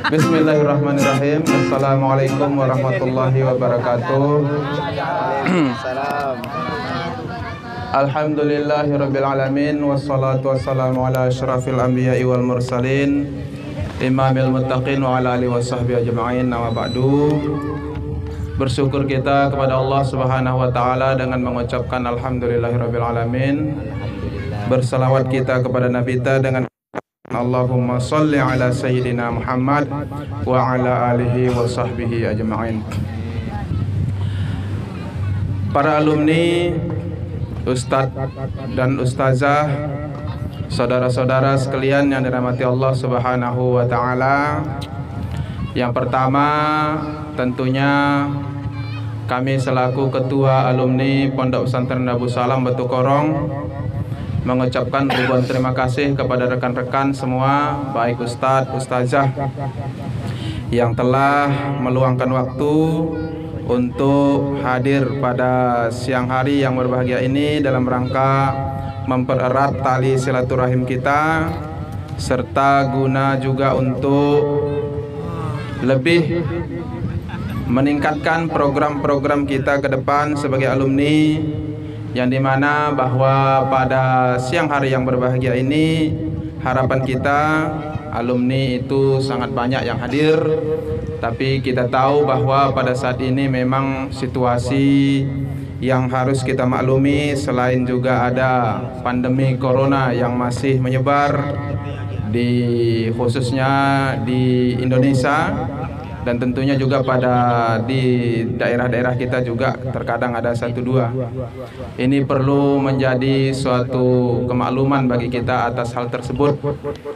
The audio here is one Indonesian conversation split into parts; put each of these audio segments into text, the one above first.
Bismillahirrahmanirrahim. Assalamualaikum warahmatullahi wabarakatuh. Alhamdulillahirabbil alamin wassalatu wassalamu ala asyrafil anbiya'i wal mursalin imamil muttaqin wa ala alihi washabbihi ajma'in. Nama ba'du. Bersyukur kita kepada Allah Subhanahu wa taala dengan mengucapkan alhamdulillahirabbil alamin. Bersalawat kita kepada Nabi kita dengan Allahumma sholli ala sayyidina Muhammad wa ala alihi wa sahbihi ajma'in. Para alumni, ustadz dan ustazah, saudara-saudara sekalian yang dirahmati Allah Subhanahu wa taala. Yang pertama, tentunya kami selaku ketua alumni Pondok Pesantren Darussalam Batu Korong mengucapkan ribuan terima kasih kepada rekan-rekan semua, baik ustadz, ustazah yang telah meluangkan waktu untuk hadir pada siang hari yang berbahagia ini dalam rangka mempererat tali silaturahim kita, serta guna juga untuk lebih meningkatkan program-program kita ke depan sebagai alumni, yang dimana bahwa pada siang hari yang berbahagia ini harapan kita alumni itu sangat banyak yang hadir. Tapi kita tahu bahwa pada saat ini memang situasi yang harus kita maklumi, selain juga ada pandemi corona yang masih menyebar khususnya di Indonesia, dan tentunya juga di daerah-daerah kita juga terkadang ada 1-2. Ini perlu menjadi suatu kemakluman bagi kita atas hal tersebut.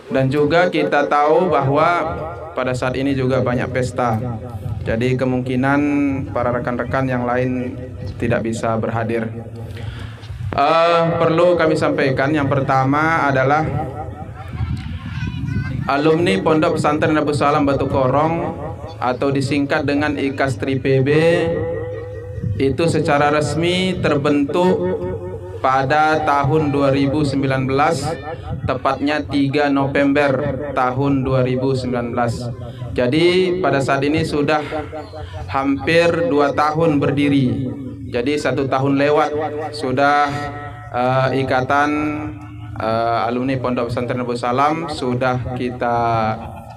Dan juga kita tahu bahwa pada saat ini juga banyak pesta. Jadi kemungkinan para rekan-rekan yang lain tidak bisa berhadir. Perlu kami sampaikan, yang pertama adalah alumni Pondok Pesantren Darussalam Batu Korong atau disingkat dengan IKASTRI PB itu secara resmi terbentuk pada tahun 2019, tepatnya 3 November tahun 2019. Jadi pada saat ini sudah hampir 2 tahun berdiri. Jadi 1 tahun lewat sudah ikatan alumni Pondok Pesantren Darussalam sudah kita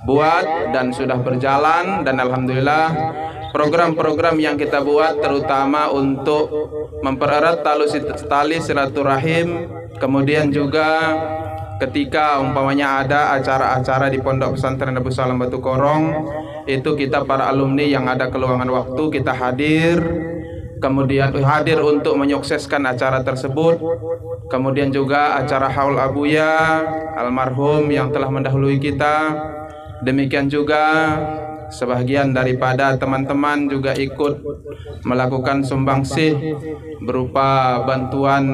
buat dan sudah berjalan, dan alhamdulillah program-program yang kita buat terutama untuk mempererat tali silaturahim, kemudian juga ketika umpamanya ada acara-acara di Pondok Pesantren Darussalam Batu Korong, itu kita para alumni yang ada keluangan waktu kita hadir, kemudian hadir untuk menyukseskan acara tersebut. Kemudian juga acara haul abuya almarhum yang telah mendahului kita. Demikian juga sebagian daripada teman-teman juga ikut melakukan sumbangsih berupa bantuan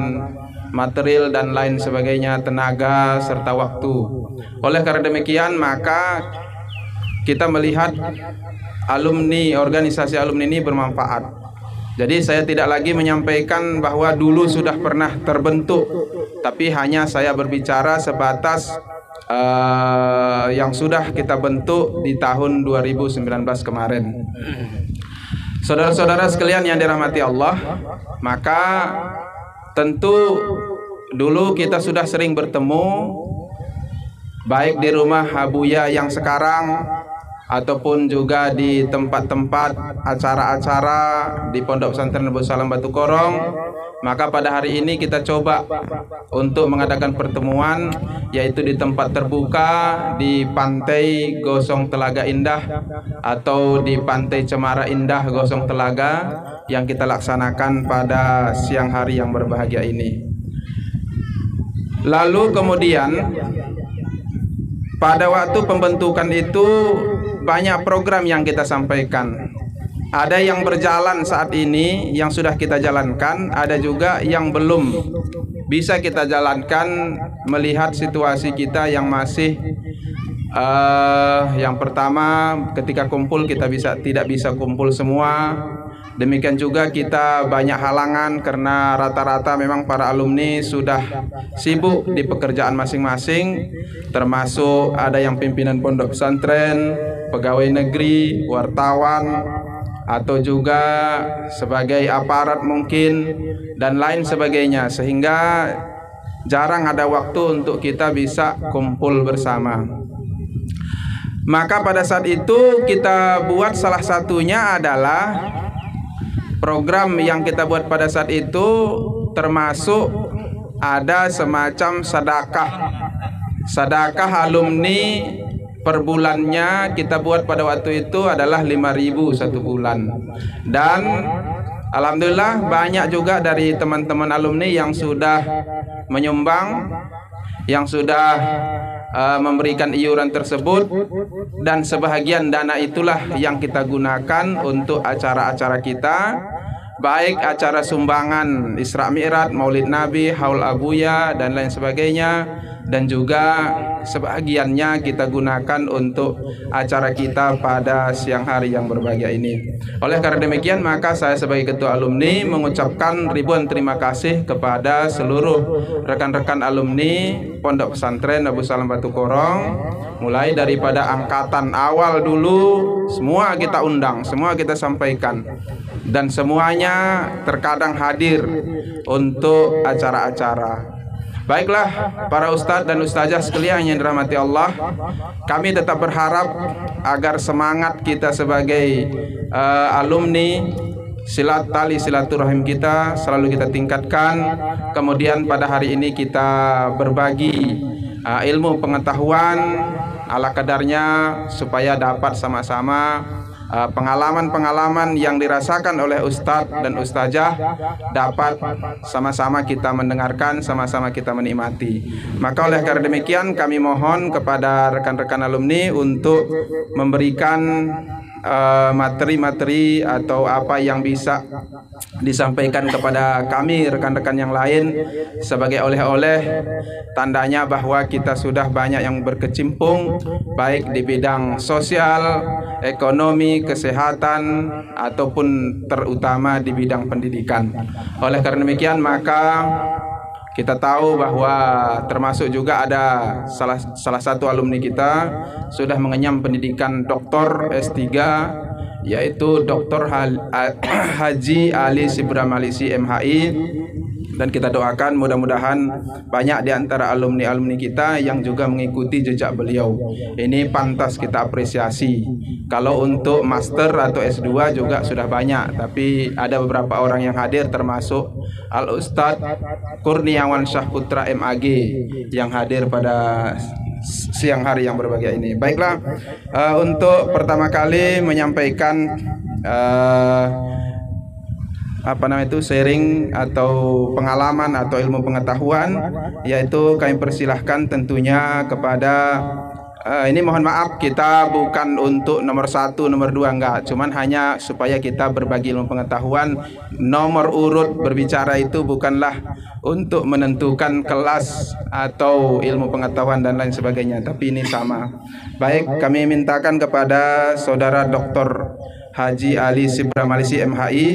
material dan lain sebagainya, tenaga serta waktu. Oleh karena demikian, maka kita melihat alumni, organisasi alumni ini bermanfaat. Jadi saya tidak lagi menyampaikan bahwa dulu sudah pernah terbentuk, tapi hanya saya berbicara sebatas yang sudah kita bentuk di tahun 2019 kemarin. Saudara-saudara sekalian yang dirahmati Allah, maka tentu dulu kita sudah sering bertemu, baik di rumah Abuya yang sekarang ataupun juga di tempat-tempat acara-acara di Pondok Pesantren Darussalam Batu Korong. Maka pada hari ini kita coba untuk mengadakan pertemuan, yaitu di tempat terbuka di Pantai Gosong Telaga Indah atau di Pantai Cemara Indah Gosong Telaga, yang kita laksanakan pada siang hari yang berbahagia ini. Lalu kemudian pada waktu pembentukan itu banyak program yang kita sampaikan. Ada yang berjalan saat ini yang sudah kita jalankan, ada juga yang belum bisa kita jalankan melihat situasi kita yang masih yang pertama ketika kumpul kita tidak bisa kumpul semua. Demikian juga kita banyak halangan karena rata-rata memang para alumni sudah sibuk di pekerjaan masing-masing, termasuk ada yang pimpinan pondok pesantren, pegawai negeri, wartawan, atau juga sebagai aparat mungkin dan lain sebagainya, sehingga jarang ada waktu untuk kita bisa kumpul bersama. Maka pada saat itu kita buat salah satunya adalah program yang kita buat pada saat itu, termasuk ada semacam sedekah alumni per bulannya kita buat pada waktu itu adalah 5.000 satu bulan. Dan alhamdulillah banyak juga dari teman-teman alumni yang sudah menyumbang, yang sudah memberikan iuran tersebut, dan sebahagian dana itulah yang kita gunakan untuk acara-acara kita, baik acara sumbangan Isra Mi'raj, Maulid Nabi, Haul Abuya dan lain sebagainya, dan juga sebahagiannya kita gunakan untuk acara kita pada siang hari yang berbahagia ini. Oleh karena demikian, maka saya sebagai ketua alumni mengucapkan ribuan terima kasih kepada seluruh rekan-rekan alumni Pondok Pesantren Abu Salam Batu Korong, mulai daripada angkatan awal dulu, semua kita undang, semua kita sampaikan, dan semuanya terkadang hadir untuk acara-acara. Baiklah para ustadz dan ustazah sekalian yang dirahmati Allah, kami tetap berharap agar semangat kita sebagai alumni, tali silaturahim kita selalu kita tingkatkan. Kemudian pada hari ini kita berbagi ilmu pengetahuan ala kadarnya, supaya dapat sama-sama pengalaman-pengalaman yang dirasakan oleh ustadz dan ustazah dapat sama-sama kita mendengarkan, sama-sama kita menikmati. Maka oleh karena demikian, kami mohon kepada rekan-rekan alumni untuk memberikan materi-materi atau apa yang bisa disampaikan kepada kami rekan-rekan yang lain sebagai oleh-oleh, tandanya bahwa kita sudah banyak yang berkecimpung baik di bidang sosial, ekonomi, kesehatan, ataupun terutama di bidang pendidikan. Oleh karena demikian, maka kita tahu bahwa termasuk juga ada salah satu alumni kita sudah mengenyam pendidikan doktor S3, yaitu Dr. Haji Ali Sibram Malisi MHI, dan kita doakan mudah-mudahan banyak di antara alumni-alumni kita yang juga mengikuti jejak beliau. Ini pantas kita apresiasi. Kalau untuk master atau S2 juga sudah banyak, tapi ada beberapa orang yang hadir, termasuk Al-Ustadz Kurniawan Syahputra MAG yang hadir pada siang hari yang berbahagia ini. Baiklah, untuk pertama kali menyampaikan sharing atau pengalaman atau ilmu pengetahuan, yaitu kami persilahkan tentunya kepada ini mohon maaf, kita bukan untuk nomor 1, nomor 2, enggak, cuman hanya supaya kita berbagi ilmu pengetahuan. Nomor urut berbicara itu bukanlah untuk menentukan kelas atau ilmu pengetahuan dan lain sebagainya, tapi ini sama. Baik, kami mintakan kepada saudara Dr. Haji Ali Sibram Malisi MHI,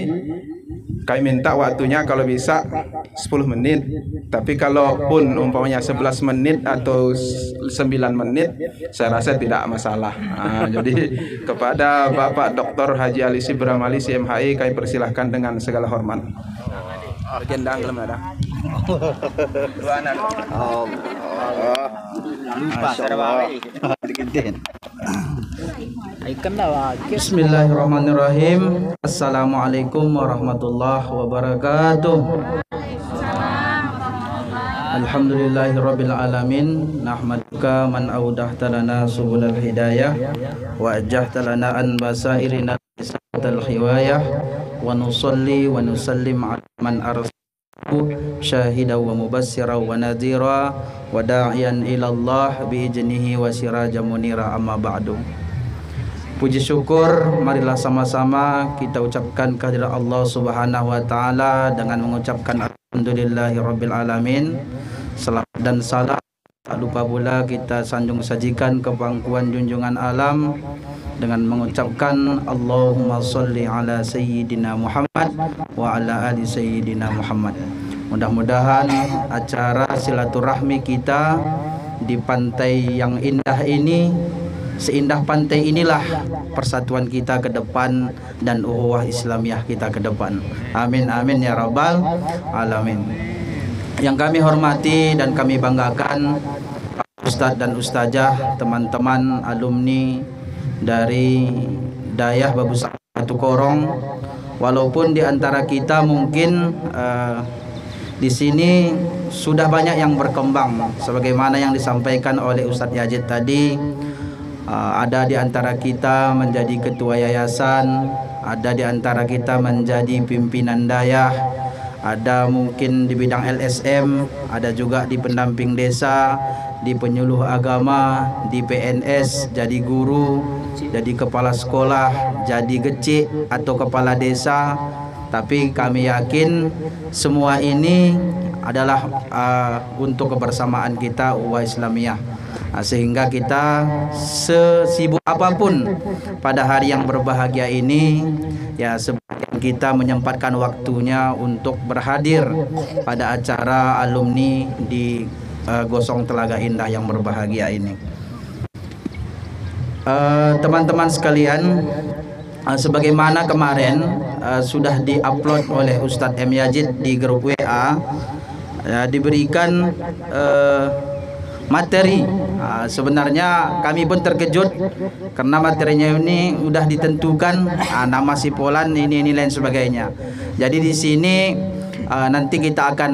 kami minta waktunya kalau bisa 10 menit, tapi kalaupun umpamanya 11 menit atau 9 menit, saya rasa tidak masalah. Jadi kepada Bapak Dr. Haji Ali Sibram Malisi MHI, kami persilahkan dengan segala hormat. Agenda belum ada. Dua anak. Bismillahirrahmanirrahim. Assalamualaikum warahmatullahi wabarakatuh. Alhamdulillahirabbil alamin, nahmaduka man awdahta lana subulal hidayah wa ajjahta lana an basairina bisatal hiwayah, wa nusalli wa nusallim ala man arsalahu syahidan wa mubassiran wa nadhira wa da'iyan ila Allah bi ijnihi wa sirajan munira, amma ba'du. Puji syukur marilah sama-sama kita ucapkan kehadirat Allah Subhanahu wa taala dengan mengucapkan alhamdulillahirabbil alamin. Salam dan salam Tak lupa pula kita sanjung sajikan ke pangkuan junjungan alam dengan mengucapkan Allahumma salli ala Sayyidina Muhammad wa ala ali Sayyidina Muhammad. Mudah-mudahan acara silaturahmi kita di pantai yang indah ini, seindah pantai inilah persatuan kita ke depan dan ukhuwah Islamiyah kita ke depan. Amin amin ya rabbal alamin. Yang kami hormati dan kami banggakan Ustadz dan Ustazah, teman-teman alumni dari Dayah Babus Batu Korong. Walaupun di antara kita mungkin di sini sudah banyak yang berkembang, sebagaimana yang disampaikan oleh Ustadz Yazid tadi. Ada di antara kita menjadi ketua yayasan, ada di antara kita menjadi pimpinan Dayah, ada mungkin di bidang LSM, ada juga di pendamping desa, di penyuluh agama, di PNS, jadi guru, jadi kepala sekolah, jadi gecik atau kepala desa. Tapi kami yakin semua ini adalah untuk kebersamaan kita ukhuwah Islamiyah. Sehingga kita sesibuk apapun pada hari yang berbahagia ini, ya sebagian kita menyempatkan waktunya untuk berhadir pada acara alumni di Gosong Telaga Indah yang berbahagia ini. Teman-teman sekalian, sebagaimana kemarin sudah diupload oleh Ustadz M. Yazid di grup WA, diberikan materi. Sebenarnya kami pun terkejut karena materinya ini sudah ditentukan, nama sipolan ini lain sebagainya. Jadi di sini nanti kita akan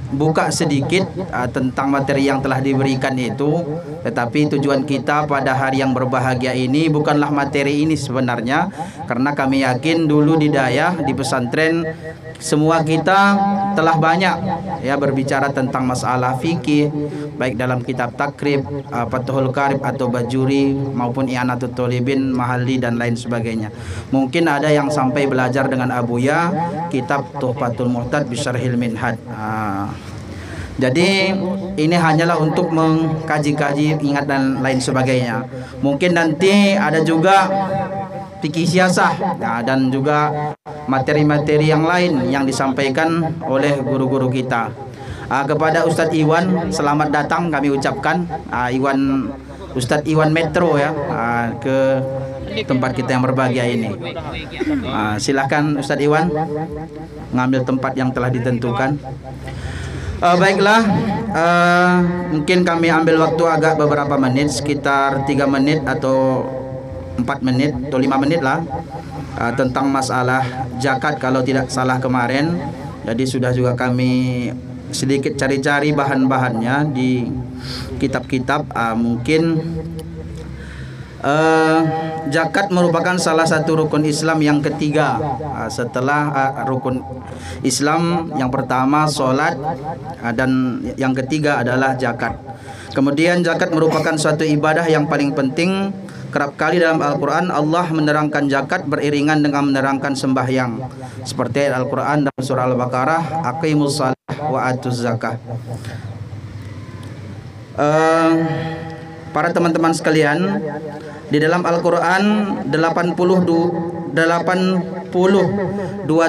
buka sedikit tentang materi yang telah diberikan itu. Tetapi tujuan kita pada hari yang berbahagia ini bukanlah materi ini sebenarnya, karena kami yakin dulu di Dayah, di pesantren, semua kita telah banyak ya berbicara tentang masalah fikih, baik dalam kitab takrib, Fathul Qarib atau Bajuri, maupun I'anatul Thalibin, Mahalli dan lain sebagainya. Mungkin ada yang sampai belajar dengan Abuya kitab Tuhfatul Muhtad bi Syarhil Minhaj. Jadi ini hanyalah untuk mengkaji-kaji, ingat dan lain sebagainya. Mungkin nanti ada juga fikih siasah dan juga materi-materi yang lain yang disampaikan oleh guru-guru kita. Kepada Ustadz Iwan, selamat datang kami ucapkan. Ustadz Iwan Metro ya, ke tempat kita yang berbahagia ini. Silahkan Ustadz Iwan ngambil tempat yang telah ditentukan. Baiklah, mungkin kami ambil waktu agak beberapa menit, sekitar 3 menit atau 4 menit atau 5 menit lah, tentang masalah zakat kalau tidak salah kemarin. Jadi sudah juga kami sedikit cari-cari bahan-bahannya di kitab-kitab. Mungkin zakat merupakan salah satu rukun Islam yang ketiga. Setelah rukun Islam yang pertama sholat, dan yang ketiga adalah zakat. Kemudian zakat merupakan suatu ibadah yang paling penting. Kerap kali dalam Al-Quran Allah menerangkan zakat beriringan dengan menerangkan sembahyang, seperti Al-Quran dalam surah Al-Baqarah, aqimus shalah wa atuz zakah. Para teman-teman sekalian, di dalam Al-Quran 82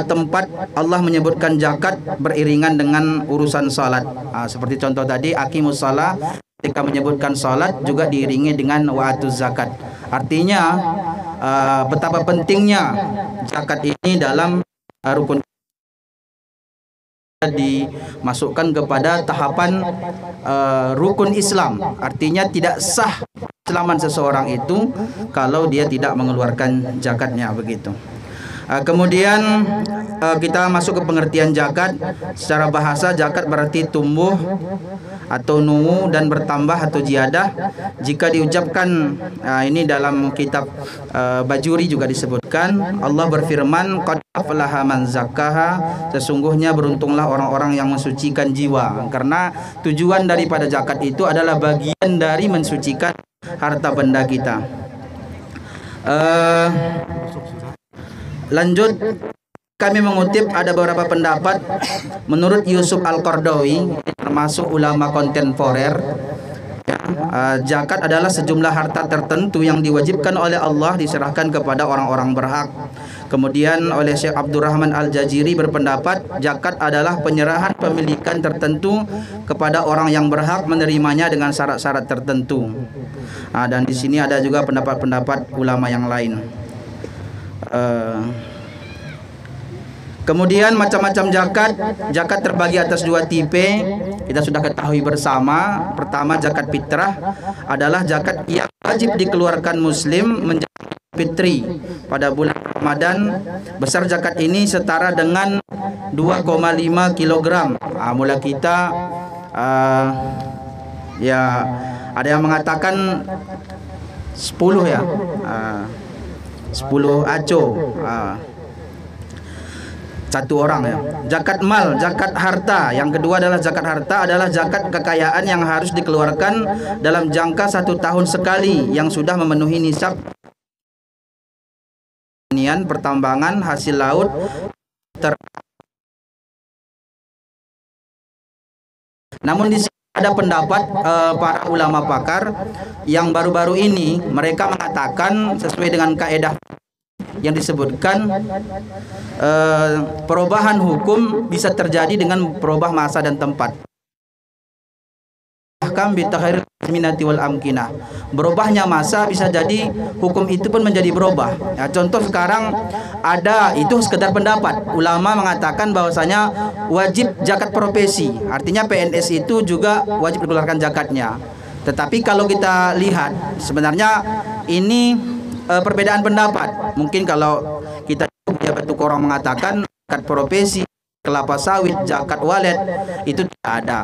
tempat Allah menyebutkan zakat beriringan dengan urusan salat. Seperti contoh tadi, aqimus shalah, ketika menyebutkan salat juga diiringi dengan wa'atuz zakat. Artinya betapa pentingnya zakat ini dalam rukun, dimasukkan kepada tahapan rukun Islam. Artinya tidak sah keislaman seseorang itu kalau dia tidak mengeluarkan zakatnya, begitu. Kemudian kita masuk ke pengertian zakat. Secara bahasa zakat berarti tumbuh atau numu dan bertambah atau ziyadah. Jika diucapkan ini dalam kitab Bajuri juga disebutkan, Allah berfirman, qad aflaha man zakkaha, sesungguhnya beruntunglah orang-orang yang mensucikan jiwa. Karena tujuan daripada zakat itu adalah bagian dari mensucikan harta benda kita. Lanjut, kami mengutip ada beberapa pendapat. Menurut Yusuf Al-Qardawi, termasuk ulama kontemporer, Zakat adalah sejumlah harta tertentu yang diwajibkan oleh Allah diserahkan kepada orang-orang berhak. Kemudian oleh Syekh Abdurrahman Al-Jaziri berpendapat zakat adalah penyerahan pemilikan tertentu kepada orang yang berhak menerimanya dengan syarat-syarat tertentu. Dan di sini ada juga pendapat-pendapat ulama yang lain. Kemudian macam-macam zakat. Zakat terbagi atas dua tipe. Kita sudah ketahui bersama. Pertama, zakat fitrah adalah zakat yang wajib dikeluarkan muslim menjadi fitri pada bulan Ramadan. Besar zakat ini setara dengan 2,5 kg. Mula kita ya ada yang mengatakan 10 ya. 10 aco. Satu orang ya. Zakat mal, zakat harta. Yang kedua adalah zakat harta adalah zakat kekayaan yang harus dikeluarkan dalam jangka 1 tahun sekali yang sudah memenuhi nisab pertambangan, hasil laut. Namun di sini ada pendapat para ulama pakar yang baru-baru ini mereka mengatakan sesuai dengan kaidah yang disebutkan perubahan hukum bisa terjadi dengan perubah masa dan tempat. Ahkam bitaghairil minati wal amkinah. Berubahnya masa bisa jadi hukum itu pun menjadi berubah. Ya, contoh sekarang ada itu sekedar pendapat. Ulama mengatakan bahwasanya wajib zakat profesi. Artinya PNS itu juga wajib dikeluarkan zakatnya. Tetapi kalau kita lihat sebenarnya ini perbedaan pendapat. Mungkin kalau kita pejabat orang mengatakan zakat profesi, kelapa sawit, zakat walet itu tidak ada.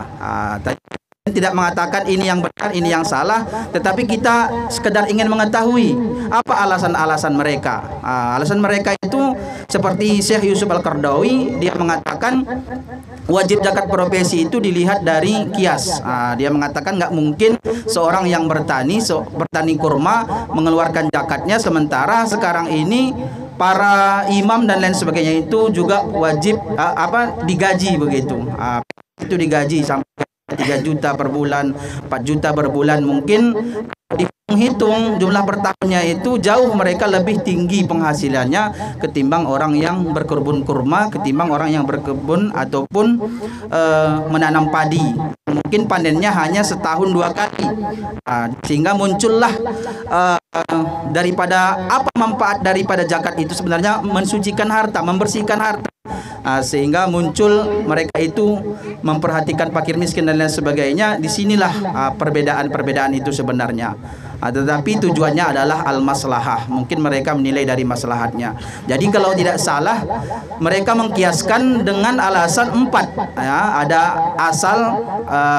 Tidak mengatakan ini yang benar, ini yang salah, tetapi kita sekedar ingin mengetahui apa alasan-alasan mereka. Alasan mereka itu seperti Syekh Yusuf Al-Qardawi, dia mengatakan wajib zakat profesi itu dilihat dari kias. Dia mengatakan nggak mungkin seorang yang bertani kurma mengeluarkan zakatnya, sementara sekarang ini para imam dan lain sebagainya itu juga wajib digaji begitu. Itu digaji sampai 3 juta per bulan, 4 juta per bulan. Mungkin dihitung jumlah per tahunnya itu jauh mereka lebih tinggi penghasilannya ketimbang orang yang berkebun kurma, ketimbang orang yang berkebun ataupun menanam padi. Mungkin panennya hanya setahun 2 kali. Sehingga muncullah daripada apa manfaat daripada zakat itu sebenarnya mensucikan harta, membersihkan harta. Sehingga muncul mereka itu memperhatikan fakir miskin dan lain sebagainya. Disinilah perbedaan-perbedaan itu sebenarnya. Tetapi tujuannya adalah al-maslahah. Mungkin mereka menilai dari maslahatnya. Jadi kalau tidak salah mereka mengkiaskan dengan alasan 4 ya, ada asal,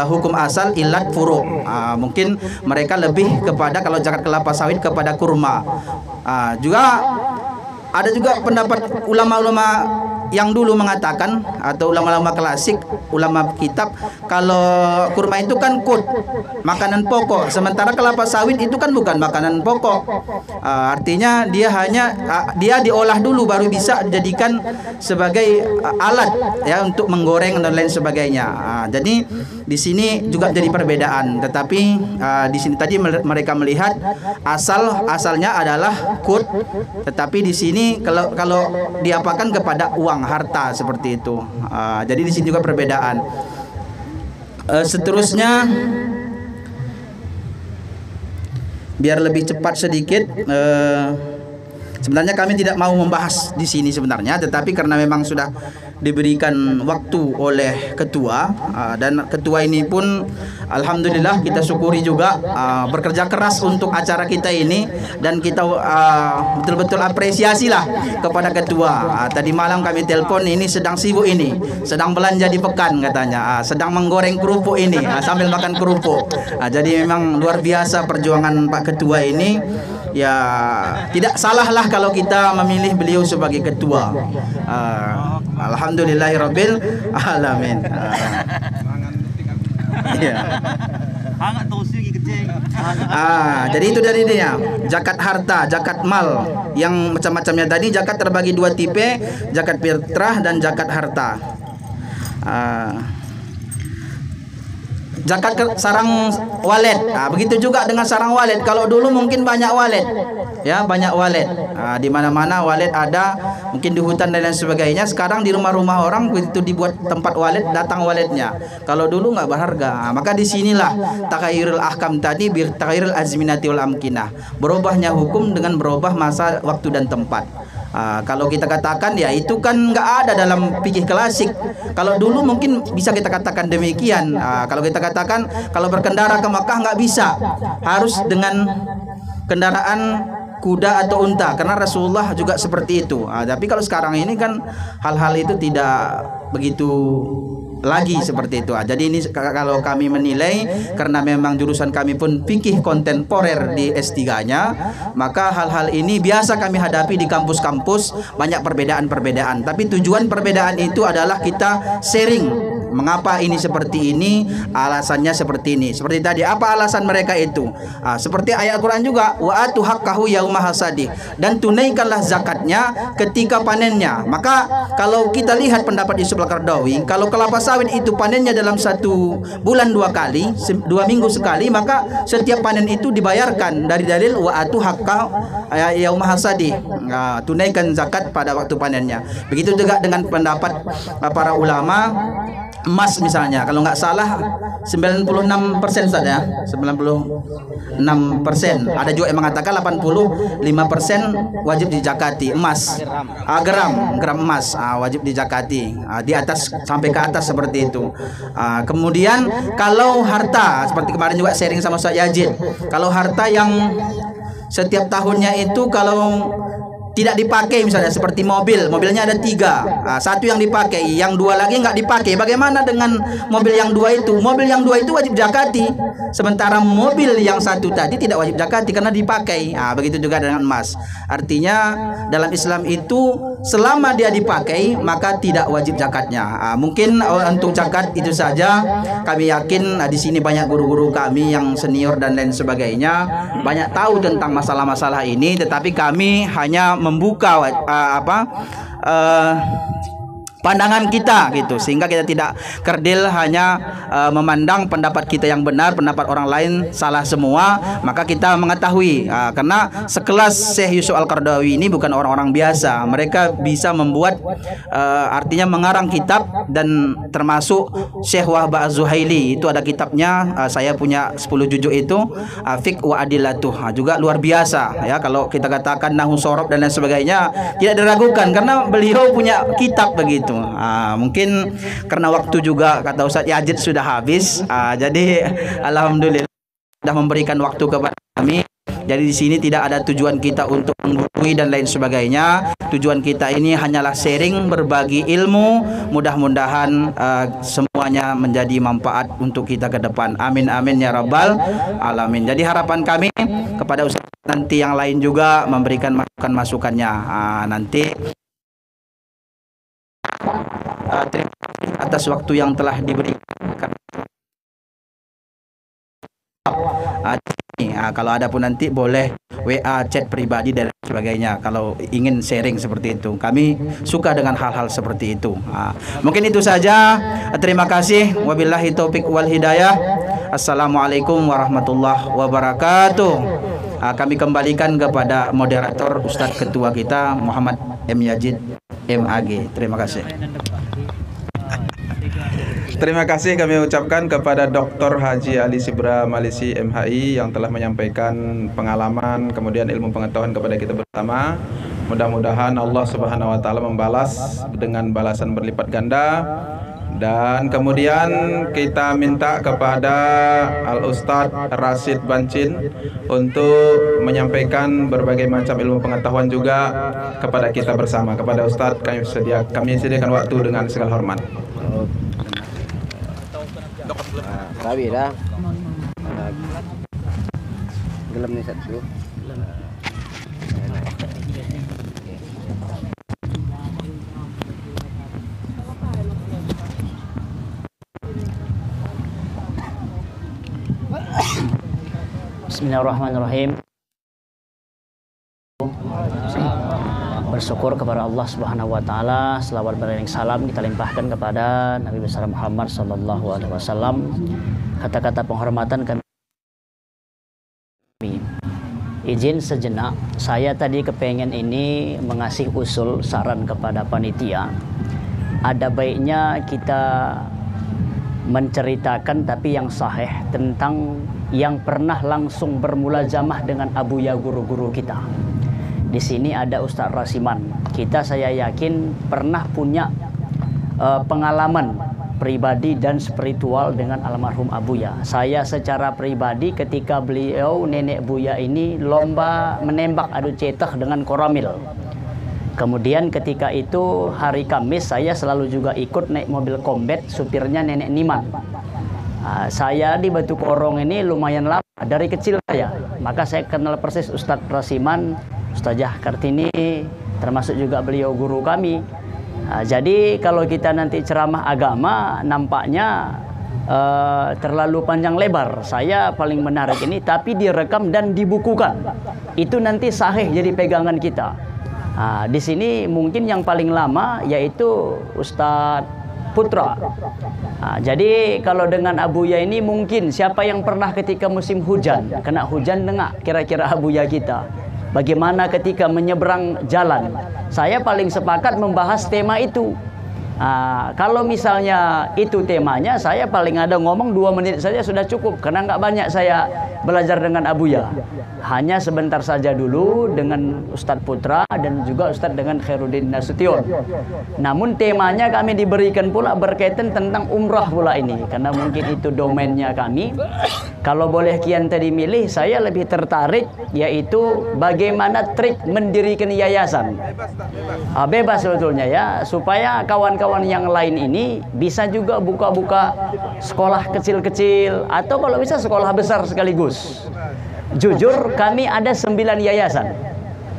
hukum asal, ilat, furu'. Mungkin mereka lebih kepada kalau zakat kelapa sawit kepada kurma. Juga ada juga pendapat ulama-ulama yang dulu mengatakan atau ulama-ulama klasik, ulama kitab, kalau kurma itu kan makanan pokok, sementara kelapa sawit itu kan bukan makanan pokok. Artinya dia diolah dulu baru bisa dijadikan sebagai alat ya untuk menggoreng dan lain sebagainya. Jadi di sini juga jadi perbedaan. Tetapi di sini tadi mereka melihat asalnya adalah tetapi di sini kalau diapakan kepada uang, harta seperti itu. Jadi di sini juga perbedaan. Seterusnya biar lebih cepat sedikit, sebenarnya kami tidak mau membahas di sini sebenarnya, tetapi karena memang sudah diberikan waktu oleh ketua, dan ketua ini pun alhamdulillah kita syukuri juga bekerja keras untuk acara kita ini, dan kita betul-betul apresiasi lah kepada ketua. Tadi malam kami telepon, ini sedang sibuk, ini sedang belanja di Pekan katanya, sedang menggoreng kerupuk ini sambil makan kerupuk. Jadi memang luar biasa perjuangan Pak Ketua ini. Ya tidak salah lah kalau kita memilih beliau sebagai ketua. Alhamdulillahirabbil alamin. Jadi itu dari dia, zakat harta, zakat mal, yang macam-macamnya tadi. Zakat terbagi 2 tipe, zakat fitrah dan zakat harta. zakat sarang walet. Begitu juga dengan sarang walet. Kalau dulu mungkin banyak walet, ya banyak walet. Di mana-mana walet ada, mungkin di hutan dan lain sebagainya. Sekarang di rumah-rumah orang begitu dibuat tempat walet, datang waletnya. Kalau dulu nggak berharga. Maka disinilah taghayyurul ahkam tadi, taghayyurul azminati wal amkinah. Berubahnya hukum dengan berubah masa, waktu dan tempat. Kalau kita katakan ya itu kan nggak ada dalam fikih klasik. Kalau dulu mungkin bisa kita katakan demikian. Kalau kita katakan kalau berkendara ke Makkah nggak bisa, harus dengan kendaraan kuda atau unta, karena Rasulullah juga seperti itu. Tapi kalau sekarang ini kan hal-hal itu tidak begitu lagi seperti itu. Jadi ini kalau kami menilai, karena memang jurusan kami pun fikih kontemporer di S3-nya, maka hal-hal ini biasa kami hadapi di kampus-kampus, banyak perbedaan-perbedaan. Tapi tujuan perbedaan itu adalah kita sharing. Mengapa ini seperti ini, alasannya seperti ini. Seperti tadi, apa alasan mereka itu? Seperti ayat Al-Quran juga, wa atu haqqahu yauma hasadih, dan tunaikanlah zakatnya ketika panennya. Maka kalau kita lihat pendapat Yusuf Al-Qaradawi, kalau kelapa sawit itu panennya dalam 1 bulan 2 kali, 2 minggu sekali, maka setiap panen itu dibayarkan dari dalil wa atu haqqahu yauma hasadih. Tunaikan zakat pada waktu panennya. Begitu juga dengan pendapat para ulama. Emas misalnya, kalau nggak salah 96% saja, 96%. Ada juga yang mengatakan 85% wajib dizakati emas. Gram emas wajib dizakati, di atas sampai ke atas seperti itu. Kemudian kalau harta, seperti kemarin juga sharing sama Ustaz Yazid, kalau harta yang setiap tahunnya itu kalau tidak dipakai, misalnya seperti mobilnya ada 3, satu yang dipakai, yang 2 lagi nggak dipakai. Bagaimana dengan mobil yang 2 itu? Mobil yang 2 itu wajib zakati, sementara mobil yang 1 tadi tidak wajib zakati karena dipakai. Begitu juga dengan emas. Artinya dalam Islam itu selama dia dipakai maka tidak wajib zakatnya. Mungkin untuk zakat itu saja. Kami yakin di sini banyak guru-guru kami yang senior dan lain sebagainya, banyak tahu tentang masalah-masalah ini, tetapi kami hanya membuka pandangan kita gitu, sehingga kita tidak kerdil hanya memandang pendapat kita yang benar, pendapat orang lain salah semua. Maka kita mengetahui karena sekelas Syekh Yusuf Al-Qaradawi ini bukan orang-orang biasa. Mereka bisa membuat artinya mengarang kitab, dan termasuk Syekh Wahab Az-Zuhaili itu ada kitabnya, saya punya 10 juzuk itu, Fiqh wa Adillatuh, juga luar biasa ya. Kalau kita katakan Nahwu Shorof dan lain sebagainya tidak diragukan karena beliau punya kitab begitu. Mungkin karena waktu juga kata Ustaz Yazid sudah habis, jadi alhamdulillah sudah memberikan waktu kepada kami. Jadi di sini tidak ada tujuan kita untuk menggurui dan lain sebagainya. Tujuan kita ini hanyalah sharing, berbagi ilmu. Mudah-mudahan semuanya menjadi manfaat untuk kita ke depan. Amin amin ya rabbal alamin. Jadi harapan kami kepada Ustaz nanti yang lain juga memberikan masukan-masukannya. Nanti terima kasih atas waktu yang telah diberikan. Kalau ada pun nanti boleh WA, chat pribadi dan sebagainya kalau ingin sharing seperti itu. Kami suka dengan hal-hal seperti itu. Mungkin itu saja. Terima kasih. Wabillahi taufik wal hidayah. Assalamualaikum warahmatullahi wabarakatuh. Kami kembalikan kepada moderator Ustadz Ketua kita Muhammad M. Yazid MAG. Terima kasih. Terima kasih kami ucapkan kepada Dr. Haji Ali Sibra Malisi MHI yang telah menyampaikan pengalaman kemudian ilmu pengetahuan kepada kita bersama. Mudah-mudahan Allah Subhanahu wa taala membalas dengan balasan berlipat ganda. Dan kemudian kita minta kepada Al-Ustadz Rasid Bancin untuk menyampaikan berbagai macam ilmu pengetahuan juga kepada kita bersama. Kepada Ustadz kami sediakan waktu dengan segala hormat. Kami dah gelap ni satu. Bismillahirrahmanirrahim. bersyukur kepada Allah Subhanahu wa taala, selawat beriring salam kita limpahkan kepada Nabi besar Muhammad sallallahu alaihi wasallam. Kata-kata penghormatan kami izin sejenak, saya tadi kepengen ini mengasih usul saran kepada panitia. Ada baiknya kita menceritakan tapi yang sahih tentang yang pernah langsung bermulazamah dengan abuya guru-guru kita. Di sini ada Ustadz Rasiman. Kita saya yakin pernah punya pengalaman pribadi dan spiritual dengan almarhum Abuya. Saya secara pribadi ketika beliau nenek Buya ini lomba menembak adu cetak dengan koramil. Kemudian ketika itu hari Kamis saya selalu juga ikut naik mobil combat, supirnya nenek Niman. Saya di Batu Korong ini lumayan lama dari kecil saya. Maka saya kenal persis Ustadz Rasiman, Ustazah Kartini, termasuk juga beliau guru kami. Jadi kalau kita nanti ceramah agama nampaknya terlalu panjang lebar. Saya paling menarik ini tapi direkam dan dibukukan. Itu nanti sahih jadi pegangan kita. Di sini mungkin yang paling lama yaitu Ustadz Putra. Jadi kalau dengan Abuya ini mungkin siapa yang pernah ketika musim hujan, kena hujan dengar kira-kira Abuya kita. Bagaimana ketika menyeberang jalan. Saya paling sepakat membahas tema itu. Kalau misalnya itu temanya, saya paling ada ngomong 2 menit saja sudah cukup. Karena nggak banyak saya belajar dengan Abuya. Hanya sebentar saja dulu dengan Ustadz Putra dan juga Ustadz dengan Khairuddin Nasution. Namun temanya kami diberikan pula berkaitan tentang umrah pula ini. Karena mungkin itu domainnya kami. Kalau boleh kian tadi milih, saya lebih tertarik yaitu bagaimana trik mendirikan yayasan. Bebas sebetulnya ya, supaya kawan-kawan yang lain ini bisa juga buka-buka sekolah kecil-kecil atau kalau bisa sekolah besar sekaligus. Jujur kami ada 9 yayasan.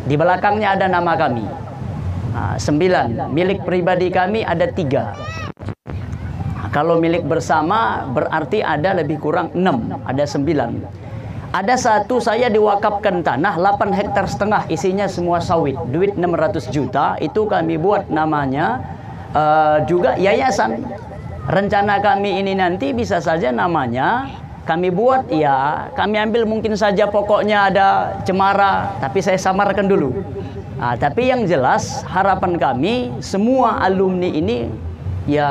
Di belakangnya ada nama kami. 9. Milik pribadi kami ada 3. Kalau milik bersama berarti ada lebih kurang 6. Ada 9. Ada 1 saya diwakafkan tanah 8,5 hektar isinya semua sawit. Duit 600 juta itu kami buat namanya juga yayasan. Rencana kami ini nanti bisa saja namanya kami buat ya, kami ambil mungkin saja pokoknya ada cemara, tapi saya samarkan dulu. Tapi yang jelas harapan kami semua alumni ini ya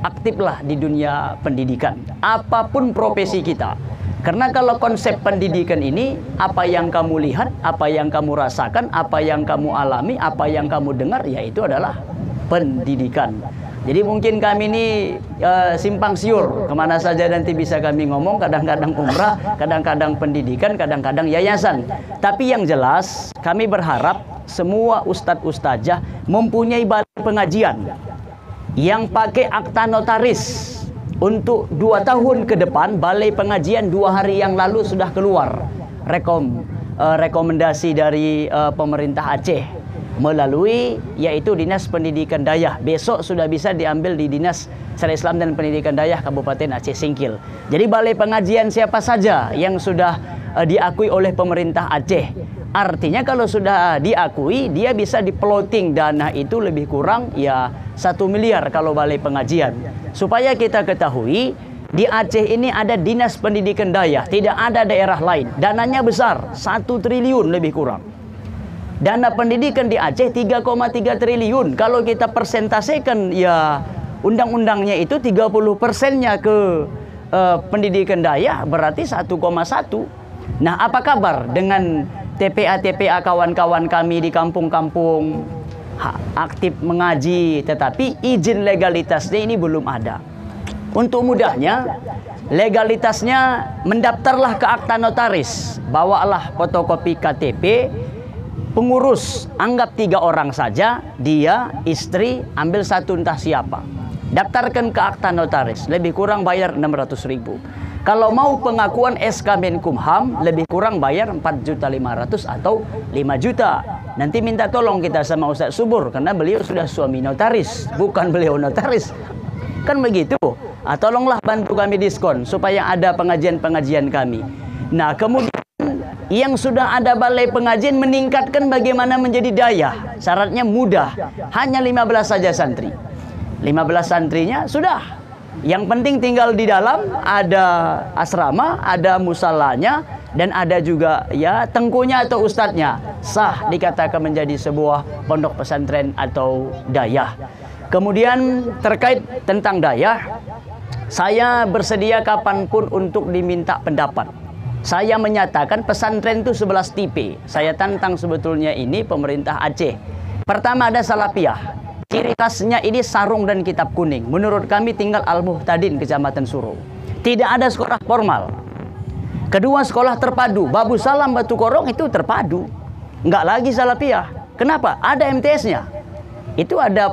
aktiflah di dunia pendidikan, apapun profesi kita. Karena kalau konsep pendidikan ini, apa yang kamu lihat, apa yang kamu rasakan, apa yang kamu alami, apa yang kamu dengar, ya itu adalah pendidikan. Jadi mungkin kami ini simpang siur, kemana saja nanti bisa kami ngomong, kadang-kadang umrah, kadang-kadang pendidikan, kadang-kadang yayasan. Tapi yang jelas, kami berharap semua ustadz-ustazah mempunyai balai pengajian yang pakai akta notaris. Untuk 2 tahun ke depan, balai pengajian 2 hari yang lalu sudah keluar rekomendasi dari pemerintah Aceh melalui yaitu Dinas Pendidikan Dayah. Besok sudah bisa diambil di Dinas Syariah Islam dan Pendidikan Dayah Kabupaten Aceh Singkil. Jadi balai pengajian siapa saja yang sudah diakui oleh pemerintah Aceh. Artinya kalau sudah diakui, dia bisa diploting dana itu lebih kurang ya 1 miliar kalau balai pengajian. Supaya kita ketahui, di Aceh ini ada Dinas Pendidikan Dayah, tidak ada daerah lain. Dananya besar, 1 triliun lebih kurang. Dana pendidikan di Aceh 3,3 triliun. Kalau kita persentasekan ya undang-undangnya itu 30%-nya ke pendidikan dayah berarti 1,1. Nah, apa kabar dengan TPA-TPA kawan-kawan kami di kampung-kampung aktif mengaji, tetapi izin legalitasnya ini belum ada. Untuk mudahnya, legalitasnya mendaftarlah ke akta notaris, bawalah fotokopi KTP, pengurus anggap 3 orang saja, dia, istri, ambil 1 entah siapa. Daftarkan ke akta notaris, lebih kurang bayar 600.000. Kalau mau pengakuan SK Menkumham, lebih kurang bayar 4.500.000 atau 5 juta. Nanti minta tolong kita sama Ustaz Subur, karena beliau sudah suami notaris, bukan beliau notaris. Kan begitu. Tolonglah bantu kami diskon, supaya ada pengajian-pengajian kami. Nah, kemudian Yang sudah ada balai pengajian meningkatkan bagaimana menjadi dayah. Syaratnya mudah. Hanya 15 saja santri. 15 santrinya sudah. Yang penting tinggal di dalam, ada asrama, ada musallanya, dan ada juga ya tengkunya atau ustadznya. Sah dikatakan menjadi sebuah pondok pesantren atau dayah. Kemudian terkait tentang dayah, saya bersedia kapanpun untuk diminta pendapat. Saya menyatakan pesantren itu 11 tipe. Saya tantang sebetulnya ini pemerintah Aceh. Pertama ada Salafiyah. Ciri khasnya ini sarung dan kitab kuning. Menurut kami tinggal Al-Muhtadin, Kecamatan Suro. Tidak ada sekolah formal. Kedua, sekolah terpadu. Babu Salam, Batu Korong itu terpadu. Enggak lagi Salafiyah. Kenapa? Ada MTS-nya. Itu ada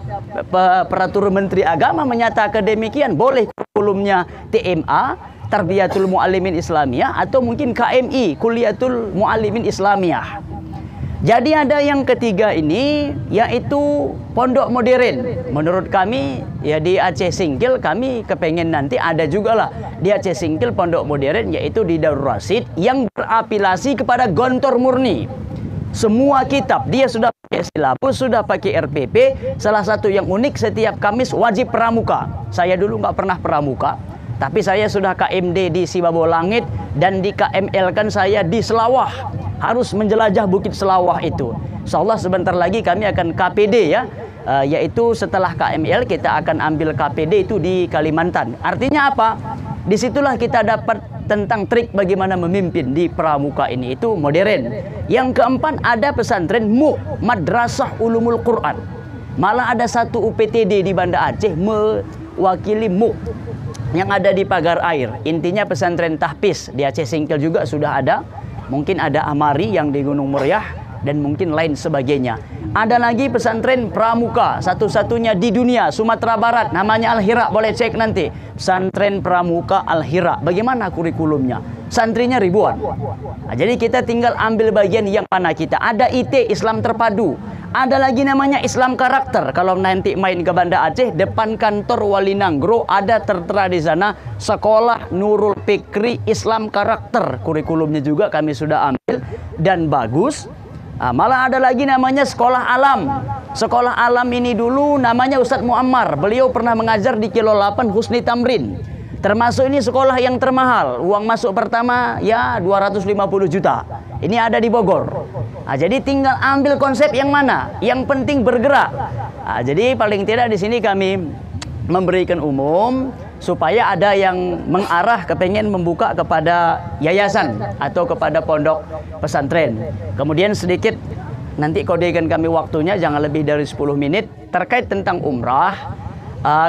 peraturan Menteri Agama menyatakan demikian. Boleh kurikulumnya TMA, Tarbiyatul Muallimin Islamiyah, atau mungkin KMI, Kuliatul Muallimin Islamiyah. Jadi ada yang ketiga ini, yaitu pondok modern. Menurut kami, ya di Aceh Singkil, kami kepengen nanti ada juga lah di Aceh Singkil pondok modern, yaitu di Darul Rasid, yang berafiliasi kepada Gontor Murni. Semua kitab, dia sudah pakai silabus, sudah pakai RPP. Salah satu yang unik, setiap Kamis wajib pramuka. Saya dulu nggak pernah pramuka, tapi saya sudah KMD di Sibabo Langit, dan di KML kan saya di Selawah. Harus menjelajah Bukit Selawah itu. Insyaallah sebentar lagi kami akan KPD ya, yaitu setelah KML kita akan ambil KPD itu di Kalimantan. Artinya apa? Disitulah kita dapat tentang trik bagaimana memimpin di pramuka ini, itu modern. Yang keempat ada pesantren MUQ, Madrasah Ulumul Quran. Malah ada satu UPTD di Banda Aceh mewakili MUQ yang ada di Pagar Air. Intinya pesantren tahfiz di Aceh Singkil juga sudah ada. Mungkin ada Amari yang di Gunung Muryah, dan mungkin lain sebagainya. Ada lagi pesantren pramuka, satu-satunya di dunia, Sumatera Barat, namanya Al-Hira, boleh cek nanti. Pesantren pramuka Al-Hira. Bagaimana kurikulumnya? Santrinya ribuan. Nah, jadi kita tinggal ambil bagian yang mana kita. Ada IT, Islam Terpadu. Ada lagi namanya Islam Karakter. Kalau nanti main ke Banda Aceh, depan kantor Wali Nanggro ada tertera di sana Sekolah Nurul Fikri Islam Karakter. Kurikulumnya juga kami sudah ambil dan bagus. Nah, malah ada lagi namanya Sekolah Alam. Sekolah Alam ini dulu namanya Ustadz Muammar. Beliau pernah mengajar di Kilo 8 Husni Tamrin. Termasuk ini sekolah yang termahal. Uang masuk pertama ya 250 juta. Ini ada di Bogor. Nah, jadi tinggal ambil konsep yang mana. Yang penting bergerak. Nah, jadi paling tidak di sini kami memberikan umum supaya ada yang mengarah kepengen membuka kepada yayasan atau kepada pondok pesantren. Kemudian sedikit nanti kodekan kami waktunya jangan lebih dari 10 menit terkait tentang umrah.